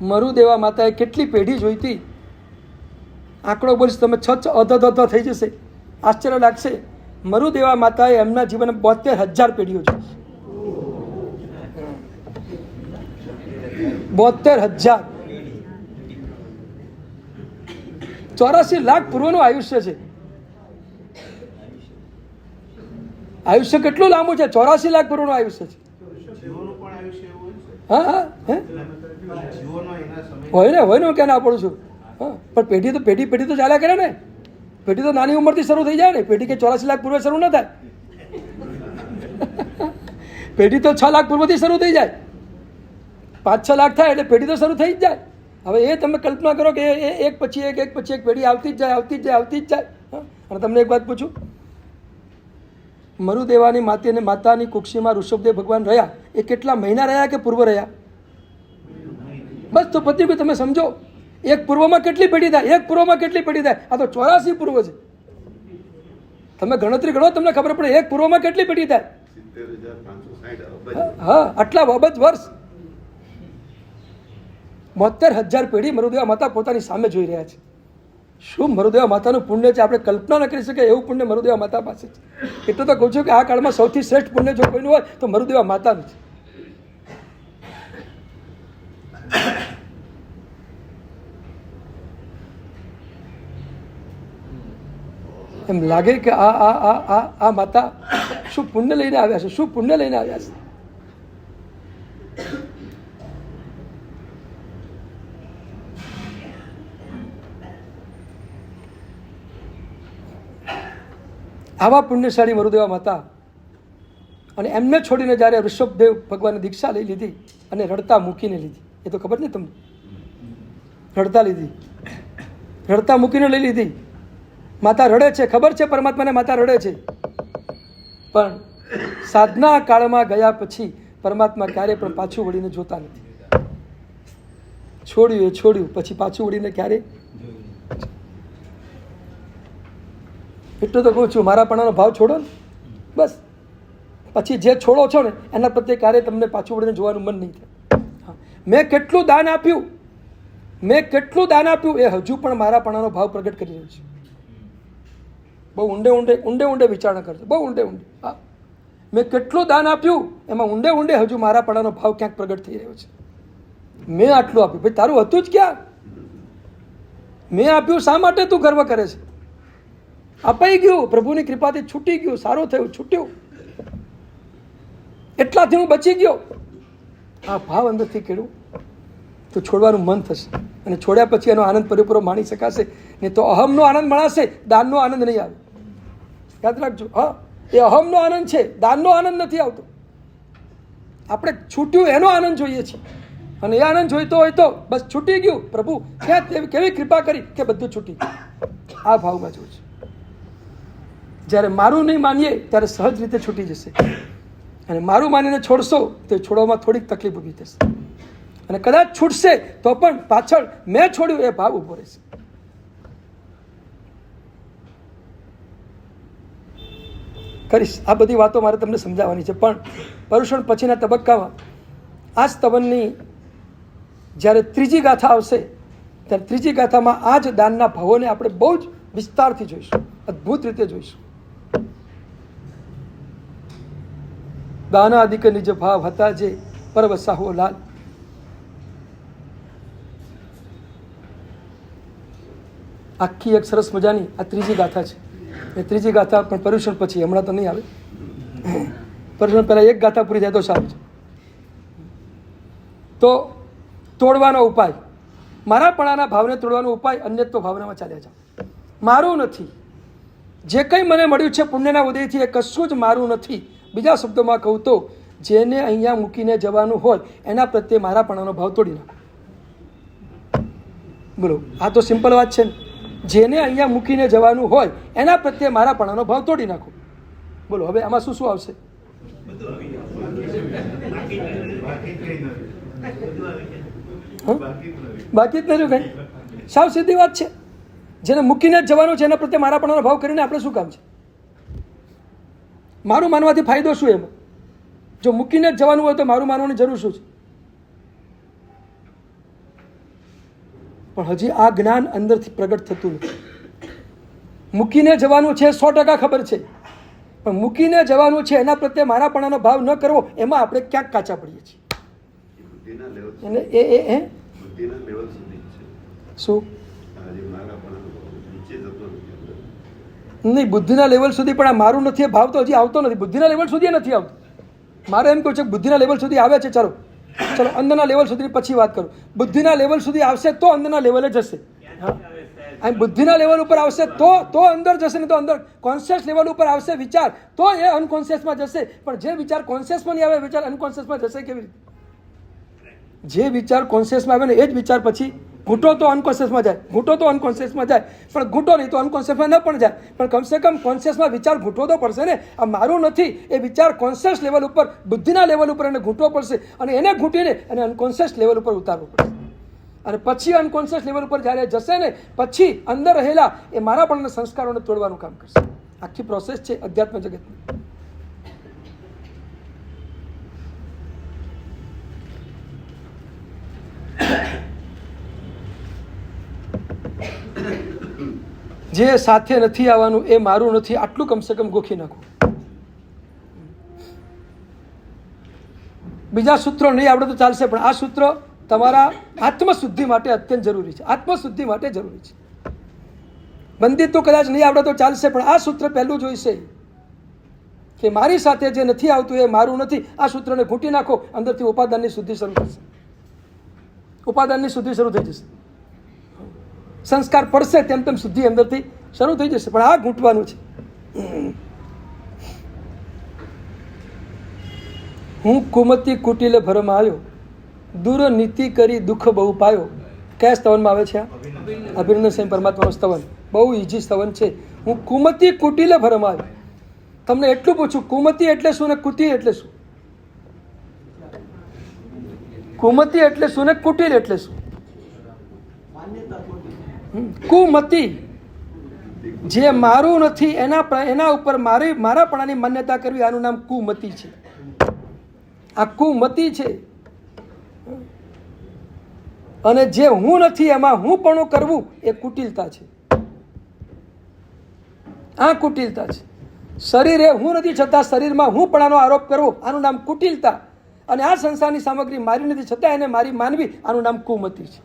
[SPEAKER 4] મરુદેવા માતાએ કેટલી પેઢી જોઈતી, આંકડો બોલીશ તમે અધ થઈ જશે, આશ્ચર્ય લાગશે. મરુદેવા માતાએ એમના જીવન 72,000 પેઢીઓ જોઈ. 72,000, 84 લાખ પૂર્વનું આયુષ્ય છે. આયુષ્ય કેટલું લાંબુ છે? 84 લાખ પૂર્વનું આયુષ્ય છે. હા હોય ને ક્યાં ના પડું છું. હા, પણ પેઢી તો ચાલ્યા કરે ને. પેઢી તો નાની ઉંમરથી શરૂ થઈ જાય ને. પેઢી કે 84 લાખ પૂર્વે શરૂ ન થાય. પેઢી તો 6 લાખ પૂર્વથી શરૂ થઈ જાય. 5-6 લાખ થાય એટલે પેઢી તો શરૂ થઈ જ જાય. હવે એ તમે કલ્પના કરો કે એક પછી એક પેઢી આવતી જ જાય. અને તમને એક વાત પૂછું, મરુદેવાની માતાની કુક્ષીમાં ઋષભદેવ ભગવાન રહ્યા, એ કેટલા મહિના રહ્યા કે પૂર્વ રહ્યા? બસ તો પતિ ભાઈ તમે સમજો, એક પૂર્વમાં કેટલી પેઢી થાય? આ તો 84 પૂર્વ છે. તમે ગણતરી ગણો, તમને ખબર પડે એક પૂર્વમાં કેટલી પેઢી થાય. 70,560. હા, આટલા અબજ વર્ષ, 72,000 પેઢી મરુદેવા માતા પોતાની સામે જોઈ રહ્યા છે. શું મરુદેવા માતાનું પુણ્ય છે, આપણે કલ્પના ન કરી શકીએ એવું પુણ્ય મરુદેવા માતા પાસે છે. એટલે તો કહું છું કે આ કાળમાં સૌથી શ્રેષ્ઠ પુણ્ય જો કોઈનું હોય તો મરુદેવા માતાનું છે. એમ લાગે કે આ માતા શું પુણ્ય લઈને આવ્યા છે. આવા પુણ્યશાળી મરુદેવા માતા, અને એમને છોડીને જ્યારે ઋષભદેવ ભગવાને દીક્ષા લઈ લીધી અને રડતા મૂકીને લીધી, એ તો ખબર ને તમને, રડતા મૂકીને લઈ લીધી. માતા રડે છે, ખબર છે પરમાત્માને માતા રડે છે, પણ સાધના કાળમાં ગયા પછી પરમાત્મા ક્યારે પણ પાછું વળીને જોતા નથી. છોડ્યું પછી પાછું વળીને ક્યારે. એટલું તો કહું છું, મારાપણાનો ભાવ છોડો ને, બસ પછી જે છોડો છો ને એના પ્રત્યે ક્યારે તમને પાછું વળીને જોવાનું મન નહીં થાય. મેં કેટલું દાન આપ્યું એ હજુ પણ મારાપણાનો ભાવ પ્રગટ કરી રહ્યું છે. બહુ ઊંડે વિચારણા કરજો, બહુ ઊંડે. હા, મેં કેટલું દાન આપ્યું એમાં ઊંડે હજુ મારાપણાનો ભાવ ક્યાંક પ્રગટ થઈ રહ્યો છે. મેં આટલું આપ્યું, ભાઈ તારું હતું જ ક્યાં? મેં આપ્યું શા માટે તું ગર્વ કરે છે? અપાઈ ગયું, પ્રભુની કૃપાથી છૂટી ગયું, સારું થયું, છૂટ્યું, એટલાથી હું બચી ગયો. આ ભાવ અંદરથી કેળવું તો છોડવાનું મન થશે, અને છોડ્યા પછી એનો આનંદ પૂરેપૂરો માણી શકાશે. નહીં તો અહમનો આનંદ માણશે, દાનનો આનંદ નહીં આવે. યાદ રાખજો. હા, એ અહમનો આનંદ છે, દાનનો આનંદ નથી આવતો. આપણે છૂટ્યું એનો આનંદ જોઈએ છીએ, અને એ આનંદ જોઈતો હોય તો બસ છૂટી ગયું, પ્રભુ ક્યાં કેવી કૃપા કરી કે બધું છૂટી ગયું. આ ભાવમાં જોઉં છું. જ્યારે મારું નહીં માનીએ ત્યારે સહજ રીતે છૂટી જશે, અને મારું માનીને છોડશો તો છોડવામાં થોડીક તકલીફ ઊભી થશે, અને કદાચ છૂટશે તો પણ પાછળ મેં છોડ્યું એ ભાવ ઊભો રહેશે. કરીશ. આ બધી વાતો મારે તમને સમજાવવાની છે, પણ પર્યુષણ પછીના તબક્કામાં આ સ્તવનની જ્યારે ત્રીજી ગાથા આવશે ત્યારે ત્રીજી ગાથામાં આ જ દાનના ભાવોને આપણે બહુ જ વિસ્તારથી જોઈશું, અદ્ભુત રીતે જોઈશું. દાનાદિક નિજ ભાવ હતા જે પરવસાહો લાલ. આખી એક સરસ મજાની આ ત્રીજી ગાથા છે. એ ત્રીજી ગાથા પણ પર્યુષણ પછી, હમણાં તો નહીં આવે. પર્યુષણ પહેલાં એક ગાથા પૂરી થાય તો સારું છે. તો તોડવાનો ઉપાય, મારાપણાના ભાવને તોડવાનો ઉપાય અન્યત્વ ભાવનામાં ચાલ્યા જાઓ. મારું નથી, જે કંઈ મને મળ્યું છે પુણ્યના ઉદયથી એ કશું જ મારું નથી. બીજા શબ્દોમાં કહું તો જેને અહીંયા મૂકીને જવાનું હોય એના પ્રત્યે મારાપણાનો ભાવ તોડી નાખો. બોલો, આ તો સિમ્પલ વાત છે ને. જેને અહીંયા મૂકીને જવાનું હોય એના પ્રત્યે મારાપણાનો ભાવ તોડી નાખો. બોલો, હવે આમાં શું શું આવશે? બાકી જ નહીં કંઈ. સાવ સીધી વાત છે. જેને મૂકીને જ જવાનું છે એના પ્રત્યે મારાપણાનો ભાવ કરીને આપણે શું કામ છે? મારું માનવાથી ફાયદો શું એમાં? જો મૂકીને જ જવાનું હોય તો મારું માનવાની જરૂર શું છે? પણ હજી આ જ્ઞાન અંદરથી પ્રગટ થતું નથી. મૂકીને જવાનું છે 100% ખબર છે, પણ મૂકીને જવાનું છે એના પ્રત્યે મારાપણાનો ભાવ ન કરવો, એમાં આપણે ક્યાંક કાચા પડીએ છીએ.
[SPEAKER 3] બુદ્ધિના લેવલ
[SPEAKER 4] અને એ
[SPEAKER 3] બુદ્ધિના લેવલ સુધી છે.
[SPEAKER 4] શું
[SPEAKER 3] હજી મારાપણાનો નીચે જતો નથી અંદર.
[SPEAKER 4] નહીં, બુદ્ધિના લેવલ સુધી પણ આ મારું નથી એ ભાવ તો હજી આવતો નથી. બુદ્ધિના લેવલ સુધી નથી આવતો. મારે એમ કહું છે કે બુદ્ધિના લેવલ સુધી આવે છે. ચલો અંદરના લેવલ સુધી પછી વાત કરું. બુદ્ધિના લેવલ સુધી આવશે તો અંદરના લેવલે જશે. અને બુદ્ધિના લેવલ ઉપર આવશે તો અંદર જશે, ને તો અંદર કોન્શિયસ લેવલ ઉપર આવશે વિચાર, તો એ અનકોન્શિયસમાં જશે. પણ જે વિચાર કોન્શિયસમાં નહીં આવે, વિચાર અનકોન્શિયસમાં જશે કેવી રીતે? જે વિચાર કોન્શિયસમાં આવે ને એ જ વિચાર પછી ઘૂંટો તો અનકોન્શિયસમાં જાય, ઘૂંટો તો અનકોન્શિયસમાં જાય, પણ ઘૂંટો નહીં તો અનકોન્શિયસમાં ન પણ જાય. પણ કમસે કમ કોન્શિયસમાં વિચાર ઘૂંટવો તો પડશે ને. આ મારું નથી એ વિચાર કોન્શિયસ લેવલ ઉપર, બુદ્ધિના લેવલ ઉપર એને ઘૂંટવો પડશે, અને એને ઘૂંટીને અને અનકોન્શિયસ લેવલ ઉપર ઉતારવું પડશે. અને પછી અનકોન્શિયસ લેવલ ઉપર જ્યારે જશે ને પછી અંદર રહેલા એ મારાપણના સંસ્કારોને તોડવાનું કામ કરશે. આખી પ્રોસેસ છે અધ્યાત્મ જગતની. જે સાથે નથી આવવાનું એ મારું નથી, આટલું કમસે કમ ગોખી નાખો. બીજા સૂત્રો નહીં આવડે તો ચાલશે, પણ આ સૂત્ર તમારા આત્મશુદ્ધિ માટે અત્યંત જરૂરી છે. આત્મશુદ્ધિ માટે જરૂરી છે. બંદિત તો કદાચ નહીં આવડે તો ચાલશે, પણ આ સૂત્ર પહેલું જોઈશે કે મારી સાથે જે નથી આવતું એ મારું નથી. આ સૂત્રને ઘૂંટી નાખો, અંદરથી ઉપાદાનની શુદ્ધિ શરૂ થશે. ઉપાદાનની શુદ્ધિ શરૂ થઈ જશે. સંસ્કાર પડશે તેમ તેમ શુદ્ધિ અંદરથી શરૂ થઈ જશે. પણ આ ઘૂંટવાનું છે. હું કુમતી કુટિલે ભરમાયો, દૂર નીતિ કરી દુઃખ બહુ પાયો. કયા સ્તવનમાં આવે છે? અભિનંદન સ્વયં પરમાત્માનું સ્તવન. બહુ ઇઝી સ્તવન છે. હું કુમતી કુટિલે ભરમાયો. તમને એટલું પૂછું, કુમતી એટલે શું ને કુટિલ એટલે શું? કુમતી એટલે શું ને કુટિલ એટલે શું? કુમતી જે મારું નથી એના ઉપર મારાપણાની માન્યતા કરવી, આનું નામ કુમતી છે. આ કુમતી છે. અને જે હું નથી એમાં હું પણ કરવું એ કુટિલતા છે. આ કુટિલતા છે. શરીરે હું નથી છતાં શરીરમાં હું પણાનો આરોપ કરવો, આનું નામ કુટિલતા. અને આ સંસારની સામગ્રી મારી નથી છતાં એને મારી માનવી, આનું નામ કુમતી છે.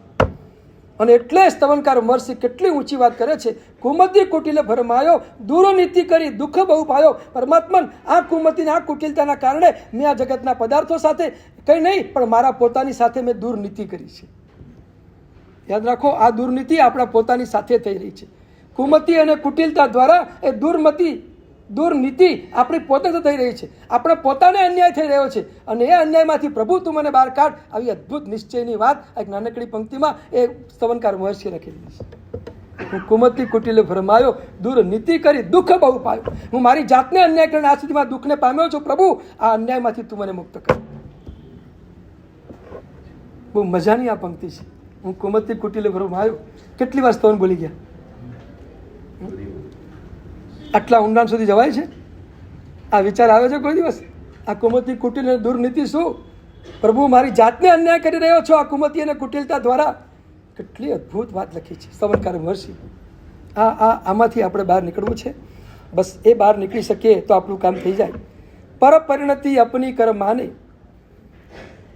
[SPEAKER 4] અને એટલે સ્તવનકાર મહર્ષિ કેટલી ઊંચી વાત કરે છે. કુમતી કુટિલે ભરમાયો, દૂર નીતિ કરી દુઃખ બહુ પાયો. પરમાત્મા આ કુમતી આ કુટિલતાના કારણે મેં આ જગતના પદાર્થો સાથે કંઈ નહીં પણ મારા પોતાની સાથે મેં દૂર નીતિ કરી છે. યાદ રાખો, આ દુર્નીતિ આપણા પોતાની સાથે થઈ રહી છે. કુમતી અને કુટિલતા દ્વારા એ દુર્નીતિ આપણી પોતે થઈ રહી છે. આપણે પોતાને અન્યાય થઈ રહ્યો છે, અને એ અન્યાયમાંથી પ્રભુ તું મને બહાર કાઢ, આવી અદ્ભુત નિશ્ચયની વાત એક નાનકડી પંક્તિમાં એ સ્તવનકાર મહર્ષિએ લખેલી છે. હું કુમતી કુટિલે ભરમાયો, દૂર નીતિ કરી દુઃખ બહુ પાયો. હું મારી જાતને અન્યાય કરીને આ સુધીમાં દુઃખને પામ્યો છું. પ્રભુ આ અન્યાયમાંથી તું મને મુક્ત કર. બહુ મજાની આ પંક્તિ છે. હું કુમતી કુટિલે ભરમાયો. કેટલી વાર સ્તવન બોલી ગયા? આટલા ઊંડાણ સુધી જવાય છે? આ વિચાર આવે છે કોઈ દિવસ? આ કુમતિ કુટિલ અને દુર્નીતિ શું? પ્રભુ મારી જાતને અન્યાય કરી રહ્યો છો આ કુમતિ અને કુટિલતા દ્વારા. કેટલી અદ્ભુત વાત લખી છે સ્તવનકાર મહર્ષિ. આમાંથી આપણે બહાર નીકળવું છે. બસ એ બહાર નીકળી શકીએ તો આપણું કામ થઈ જાય. પર પરિણતિ અપની કર માને,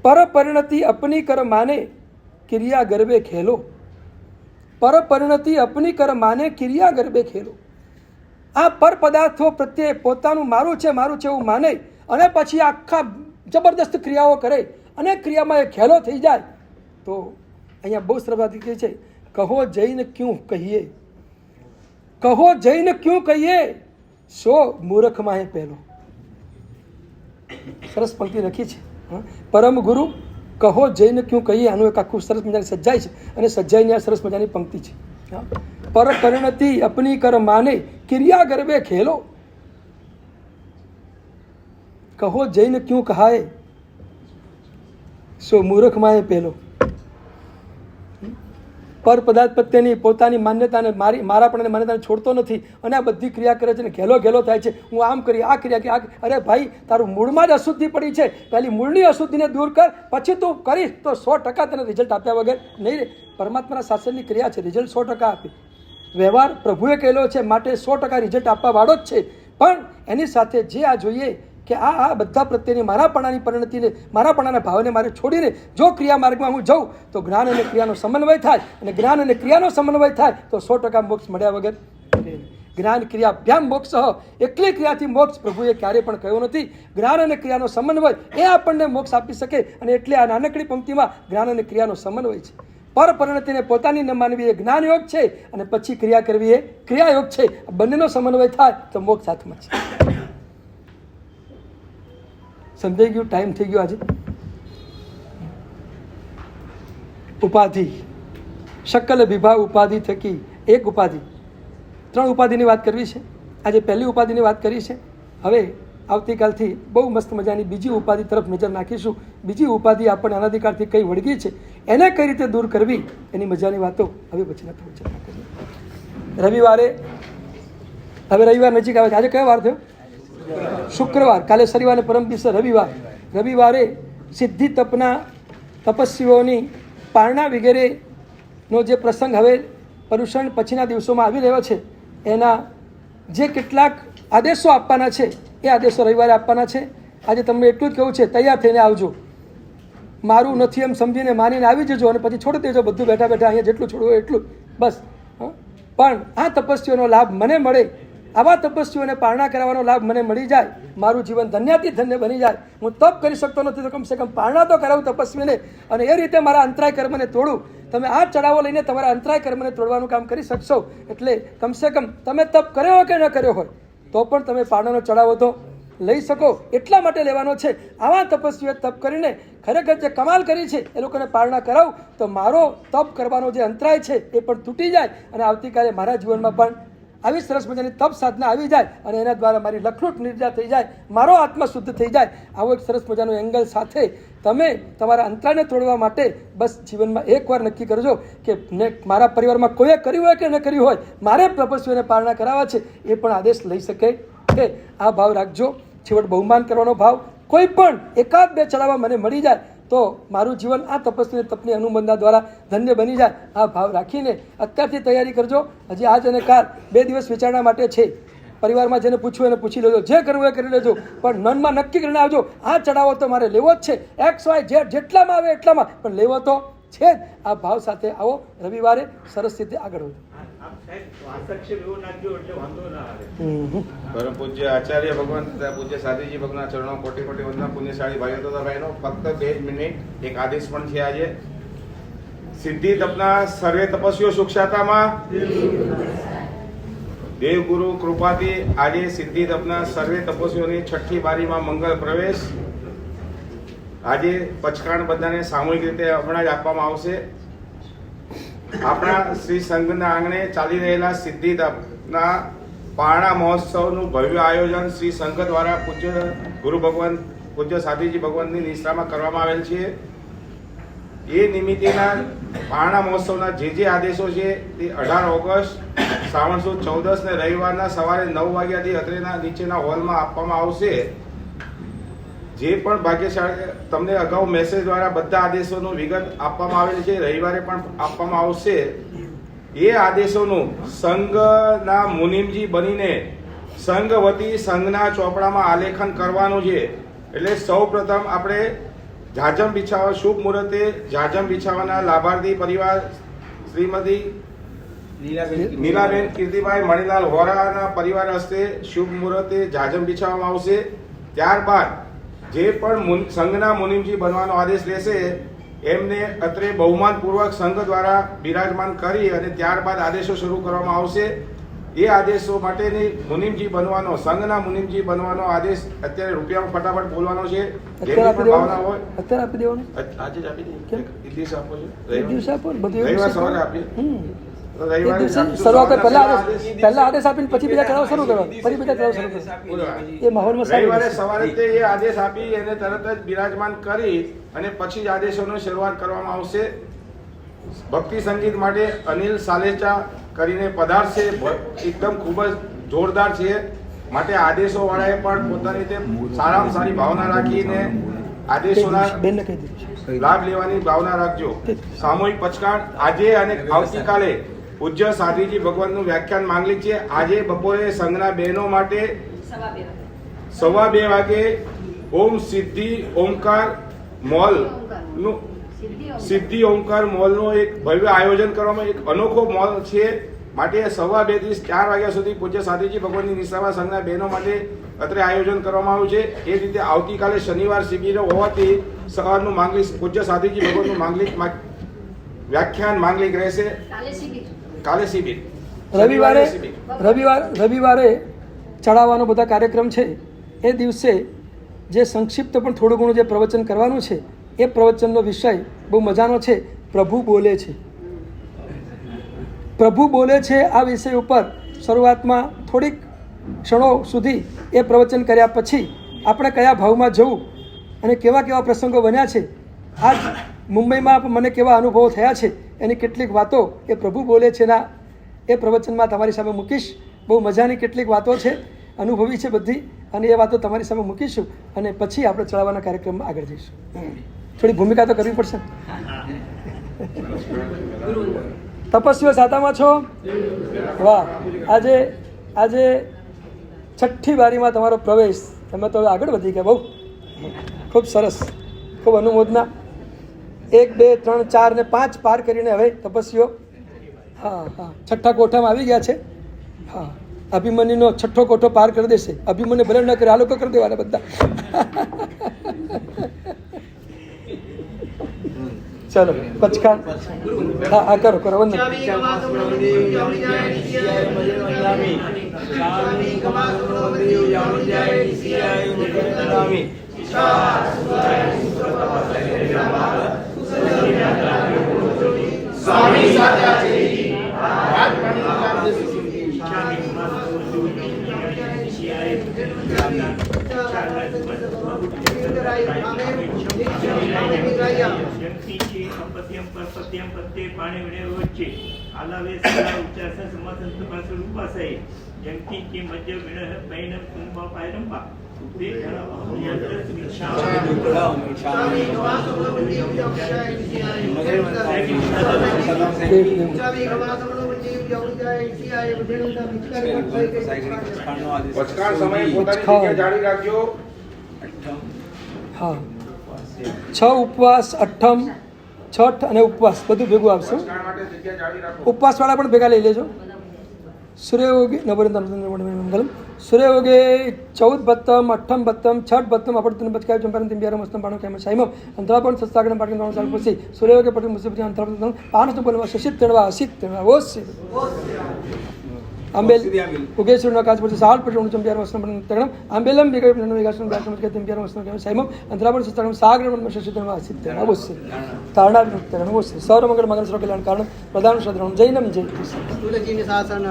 [SPEAKER 4] પર પરિણતિ અપની કર માને, ક્રિયા ગરબે ખેલો. પર પરિણતિ અપની કર માને, ક્રિયા ગરબે ખેલો. આ પર પદાર્થો પ્રત્યે પોતાનું મારું છે એવું માને અને પછી આખા જબરદસ્ત ક્રિયાઓ કરે અને ક્રિયામાં એ ખેલો થઈ જાય તો અહીંયા બહુ સરસ વાત કહે છે, કહો જઈને ક્યું કહીએ, કહો જઈને ક્યું કહીએ, સો મૂર્ખમાં એ પહેલો. સરસ પંક્તિ લખી છે. પરમ ગુરુ કહો જઈને ક્યું કહીએ, આનું એક આખું સરસ મજાની સજ્જાઈ છે અને સજ્જાઈની આ સરસ મજાની પંક્તિ છે. પર પરિણતિ અપની કર માને, ક્રિયા ગરબે ખેલો. કહો જઈને ક્યું કહાય, સો મૂર્ખમાં એ પહેલો. પર પદાર્થ પ્રત્યેની પોતાની માન્યતાને મારાપણાની માન્યતાને છોડતો નથી અને આ બધી ક્રિયા કરે છે ને ઘેલો થાય છે. હું આમ કરી આ ક્રિયા કે આ, અરે ભાઈ તારું મૂળમાં જ અશુદ્ધિ પડી છે, પહેલી મૂળની અશુદ્ધિને દૂર કર, પછી તું કરીશ તો 100% તને રિઝલ્ટ આપ્યા વગર નહીં રહે. પરમાત્માના શાસનની ક્રિયા છે, રિઝલ્ટ 100% આપે. વ્યવહાર પ્રભુએ કહેલો છે માટે 100% રિઝલ્ટ આપવા વાળો જ છે. પણ એની સાથે જે આ જોઈએ કે આ બધા પ્રત્યેની મારાપણાની પરિણતિને, મારાપણાના ભાવને મારે છોડીને જો ક્રિયા માર્ગમાં હું જાઉં તો જ્ઞાન અને ક્રિયાનો સમન્વય થાય અને જ્ઞાન અને ક્રિયાનો સમન્વય થાય તો 100% મોક્ષ મળ્યા વગર. જ્ઞાન ક્રિયાભ્યામ મોક્ષ, એકલી ક્રિયાથી મોક્ષ પ્રભુએ ક્યારેય પણ કહ્યો નથી. જ્ઞાન અને ક્રિયાનો સમન્વય એ આપણને મોક્ષ આપી શકે અને એટલે આ નાનકડી પંક્તિમાં જ્ઞાન અને ક્રિયાનો સમન્વય છે. પર પરિણતિને પોતાની ન માનવી એ જ્ઞાન યોગ છે અને પછી ક્રિયા કરવી એ ક્રિયા યોગ છે. બંનેનો સમન્વય થાય તો મોક્ષ હાથમાં છે. સમજાઈ ગયું? ટાઈમ થઈ ગયો આજે. ઉપાધિ, શકલ વિભાગ ઉપાધિ થકી એક ઉપાધિ, 3 ઉપાધિની વાત કરવી છે. આજે પહેલી ઉપાધિની વાત કરી છે. હવે આવતીકાલથી બહુ મસ્ત મજાની બીજી ઉપાધિ તરફ નજર નાખીશું. બીજી ઉપાધિ આપણને અનાદિકાળથી કઈ વળગી છે, એને કઈ રીતે દૂર કરવી, એની મજાની વાતો હવે પછીના ચર્ચા કરીએ. રવિવારે, હવે રવિવાર નજીક આવે છે. આજે કયો વાર થયો? શુક્રવાર. કાલે શનિવાર, પરમ દિવસે રવિવાર. રવિવારે સિદ્ધિ તપના તપસ્વીઓની પારણા વગેરેનો જે પ્રસંગ હવે પર્યુષણ પછીના દિવસોમાં આવી રહ્યો છે, એના જે કેટલાક આદેશો આપવાના છે એ આદેશો રવિવારે આપવાના છે. આજે તમને એટલું જ કહેવું છે, તૈયાર થઈને આવજો. મારું નથી એમ સમજીને માનીને આવી જજો અને પછી છોડી દેજો બધું બેઠા અહીંયા જેટલું છોડવું એટલું બસ. પણ આ તપસ્વીઓનો લાભ મને મળે, આવા તપસ્વીઓને પારણા કરાવવાનો લાભ મને મળી જાય, મારું જીવન ધન્યાથી ધન્ય બની જાય. હું તપ કરી શકતો નથી તો કમસે કમ પારણા તો કરાવું તપસ્વીને અને એ રીતે મારા અંતરાય કર્મને તોડું. તમે આ ચડાવો લઈને તમારા અંતરાય કર્મને તોડવાનું કામ કરી શકશો. એટલે કમસે કમ તમે તપ કર્યો હોય કે ન કર્યો હોય તો પણ તમે પારણાનો ચડાવો તો લઈ શકો. એટલા માટે લેવાનો છે. આવા તપસ્વીએ તપ કરીને ખરેખર જે કમાલ કરી છે એ લોકોને પારણા કરાવું તો મારો તપ કરવાનો જે અંતરાય છે એ પણ તૂટી જાય અને આવતીકાલે મારા જીવનમાં પણ આવી સરસ મજાની તપ સાધના આવી જાય અને એના દ્વારા મારી લખલૂટ નિર્જા થઈ જાય, મારો આત્મા શુદ્ધ થઈ જાય. આવો એક સરસ મજાનો એંગલ સાથે તમે તમારા અંતરાયને તોડવા માટે બસ જીવનમાં એકવાર નક્કી કરજો કે મારા પરિવારમાં કોઈએ કર્યું હોય કે ન કર્યું હોય, મારે તપસ્વીઓને પારણા કરાવવા છે એ પણ આદેશ લઈ શકે છે. આ ભાવ રાખજો. છેવટ બહુમાન કરવાનો ભાવ. કોઈ પણ એકાદ બે ચડાવવા મને મળી જાય તો મારું જીવન આ તપસ્વી તપની અનુબંધા દ્વારા ધન્ય બની જાય. આ ભાવ રાખીને અત્યારથી તૈયારી કરજો. હજી આજ અને કાલ 2 દિવસ વિચારણા માટે છે. પરિવારમાં જેને પૂછવું એને પૂછી લેજો, જે કરવું એ કરી લેજો, પણ મનમાં નક્કી કરીને આવજો આ ચડાવો તો મારે લેવો જ છે. XYZ જેટલામાં આવે એટલામાં પણ લેવો તો છે જ. આ ભાવ સાથે આવો. રવિવારે સરસ રીતે આગળ વધો.
[SPEAKER 1] પરમ પૂજ્ય આચાર્ય ભગવાન પૂજ્ય સાધુજી ભગવાનના ચરણો કોટી કોટી વંદના. પુણ્યશાળી ભાઈઓ તથા બહેનો, ફક્ત 2 મિનિટ એક આદેશ પણ છે. આજે સિદ્ધિ તપના સર્વે તપસ્વીઓ સુખશાતામાં દેવગુરુ કૃપાથી આજે સિદ્ધિ તપના સર્વે તપસ્વીઓની 6ઠી બારીમાં મંગલ પ્રવેશ. આજે પચકાણ બધાને સામૂહિક રીતે હમણાં જ આપવામાં આવશે. આપણા શ્રી સંઘના આંગણે ચાલી રહેલા સિદ્ધિ તપના પારણા મહોત્સવનું ભવ્ય આયોજન શ્રી સંઘ દ્વારા પૂજ્ય ગુરુ ભગવાન પૂજ્ય સાધુજી ભગવાનની નિશ્રામાં કરવામાં આવેલ છે. એ નિમિત્તેના પારણા મહોત્સવના જે આદેશો છે તે 18 ઓગસ્ટ શ્રાવણ સુદ 14 ને રવિવારના સવારે 9 વાગ્યાથી અત્રેના નીચેના હોલમાં આપવામાં આવશે. જે પણ ભાગ્યશાળી તમને અગાઉ મેસેજ દ્વારા બધા આદેશોનું વિગત આપવામાં આવેલી છે, રવિવારે પણ આપવામાં આવશે. એ આદેશોનું સંઘના મુનિમજી બનીને સંઘ વતી સંઘના ચોપડામાં આલેખન કરવાનું છે. એટલે સૌ પ્રથમ આપણે જાજમ બિછાવા શુભ મુહૂર્તે જાજમ બિછાવાના લાભાર્થી પરિવાર શ્રીમતી નીલાબેન કીર્તિભાઈ મણીલાલ વોરાના પરિવાર હસ્તે શુભ મુહૂર્તે જાજમ બિછાવવામાં આવશે. ત્યારબાદ જે પણ સંઘના મુનિમજી બનવાનો આદેશ લેશે એમને અત્રે બહુમાનપૂર્વક સંઘ દ્વારા બિરાજમાન કરી અને ત્યારબાદ આદેશો શરૂ કરવામાં આવશે. એ આદેશો માટેની મુનિમજી બનવાનો સંઘના મુનિમજી બનવાનો આદેશ અત્યારે રૂપિયામાં ફટાફટ બોલવાનો છે. જેની પણ ભાવના હોય
[SPEAKER 4] અત્યારે આપી દેવાનું.
[SPEAKER 1] આજે જ આપી દઈએ. એક દિવસ આપો છો.
[SPEAKER 4] એક દિવસે આપો ને બધું
[SPEAKER 1] રવિવાર સવારે આપીએ. તો
[SPEAKER 4] એક
[SPEAKER 1] રવિવારે
[SPEAKER 4] દિવસે
[SPEAKER 1] આપીશું.
[SPEAKER 4] શરૂઆત
[SPEAKER 1] સવારના
[SPEAKER 4] પહેલા આદેશ આપીને પછી બીજા ચડાવ શરૂ કરવા, ફરી બીજા ચડાવ શરૂ કરવા. એ માહોલમાં સારું
[SPEAKER 1] રવિવારે
[SPEAKER 4] રહેશે.
[SPEAKER 1] સવારે તે એ આદેશ આપી એને તરત જ બિરાજમાન કરી અને પછી જ આદેશોની શરૂઆત કરવામાં આવશે. ભક્તિ સંગીત માટે અનિલ સાલેચા કરીને પધારશે. એકદમ ખૂબ જ જોરદાર છે. માટે આદેશો વાળાએ પણ પોતાની રીતે સારામાં સારી ભાવના રાખીને આદેશોના
[SPEAKER 4] બેનને કહી દીધું છે.
[SPEAKER 1] લાભ લેવાની ભાવના રાખજો. સામૂહિક પચકાણ આજે અને આવતીકાલે પૂજ્ય સાધ્વીજી ભગવાનનું વ્યાખ્યાન માંગલિક છે. આજે બપોરે સંઘના બહેનો માટે 2:15 વાગે ઓમ સિદ્ધિ ઓમકાર મોલ નું સિદ્ધિ ઓમકાર મોલનું એક ભવ્ય આયોજન કરવામાં એક અનોખો મોલ છે. માટે 2:30 થી 4 વાગ્યા સુધી પૂજ્ય સાધ્વીજી ભગવાનની નિશામાં સંઘના બહેનો માટે અત્રે આયોજન કરવામાં આવ્યું છે. એ રીતે આવતીકાલે શનિવાર શિબિર હોવાથી સવારનું માંગલિક પૂજ્ય સાધ્વીજી ભગવાનનું માંગલિક વ્યાખ્યાન માંગલિક રહેશે. કાલે શિબિર
[SPEAKER 4] રવિવારે ચડાવવાનો બધા કાર્યક્રમ છે. એ દિવસે જે સંક્ષિપ્ત પણ થોડું ઘણું જે પ્રવચન કરવાનું છે એ પ્રવચનનો વિષય બહુ મજાનો છે. પ્રભુ બોલે છે. પ્રભુ બોલે છે આ વિષય ઉપર શરૂઆતમાં થોડીક ક્ષણો સુધી એ પ્રવચન કર્યા પછી આપણે કયા ભાવમાં જવું અને કેવા કેવા પ્રસંગો બન્યા છે, આજ મુંબઈમાં મને કેવા અનુભવો થયા છે, એની કેટલીક વાતો એ પ્રભુ બોલે છે ના એ પ્રવચનમાં તમારી સામે મૂકીશ. બહુ મજાની કેટલીક વાતો છે, અનુભવી છે બધી, અને એ વાતો તમારી સામે મૂકીશું અને પછી આપણે ચડાવવાના કાર્યક્રમમાં આગળ જઈશું. થોડી ભૂમિકા તો કરવી પડશે. તપસ્વીઓ સાતામાં છો? વાહ! આજે છઠ્ઠી બારીમાં તમારો પ્રવેશ. તમે તો હવે આગળ વધી ગયા. બહુ ખૂબ સરસ, ખૂબ અનુમોદના. 1, 2, 3, 4 ને 5 પાર કરીને હવે તપસ્વીઓ હા છઠ્ઠા કોઠામાં આવી ગયા છે. હા, અભિમન્યુનો છઠ્ઠો કોઠો પાર કરી દેશે. અભિમન્યુ ભલે ન કરે, આ લોકો કરી દેવાના બધા. ચલો પચકાન હા કરો વંદન.
[SPEAKER 5] पाणी विणे आलावे सदा उच्चास समासंत पासून उपासाय जंकी की मध्य विण पैन कुंभा पायरंबा ते
[SPEAKER 1] પચકાણ સમયે પોતાની જગ્યા જાળવી રાખજો.
[SPEAKER 4] હા, 6 ઉપવાસ, અઠ્ઠમ, છઠ અને ઉપવાસ બધું ભેગું આવશે.
[SPEAKER 1] પચકાણ માટે જગ્યા જાળવી રાખો.
[SPEAKER 4] ઉપવાસવાળા પણ ભેગા લઈ લેજો. સૂર્યયોગી નવરંતમ સૂર્યયોગે 14 ભત્તમ, અઠ્ઠમ ભત્તમ, છઠ ભત્તમ અપડતન બચકાય ચંપારન તિમ્બિયારમ મસ્તમ પાણો કેમ સાઈમમ અંતરાપણ સસ્તાગણ પાટણ ત્રણ સાલ પછી સૂર્યયોગે પટી મુસીબત અંતરાપણ પાનસ બોલવા શશિત તણવા અસિત તણવા ઓસ આંબેલ ઉગેશ્વરનો કાચ પછી સાલ પછી ઉણચમ પિયાર વસ્ત્ર તગણમ આંબેલમ વિગય નનો વિગાસન વ્યાસન કે તિમ્બિયાર વસ્ત્ર કેમ સાઈમમ અંતરાપણ સસ્તાગણ સાગર શશિત તણવા અસિત તણવા ઓસ તારણા તગણ ઓસ સૌર મંગળ મંગળ સર્વ કલ્યાણ કારણ પ્રધાન શ્રદ્ધામ જૈનમ જય
[SPEAKER 2] તુલસીની શાસન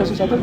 [SPEAKER 4] કશું સાથે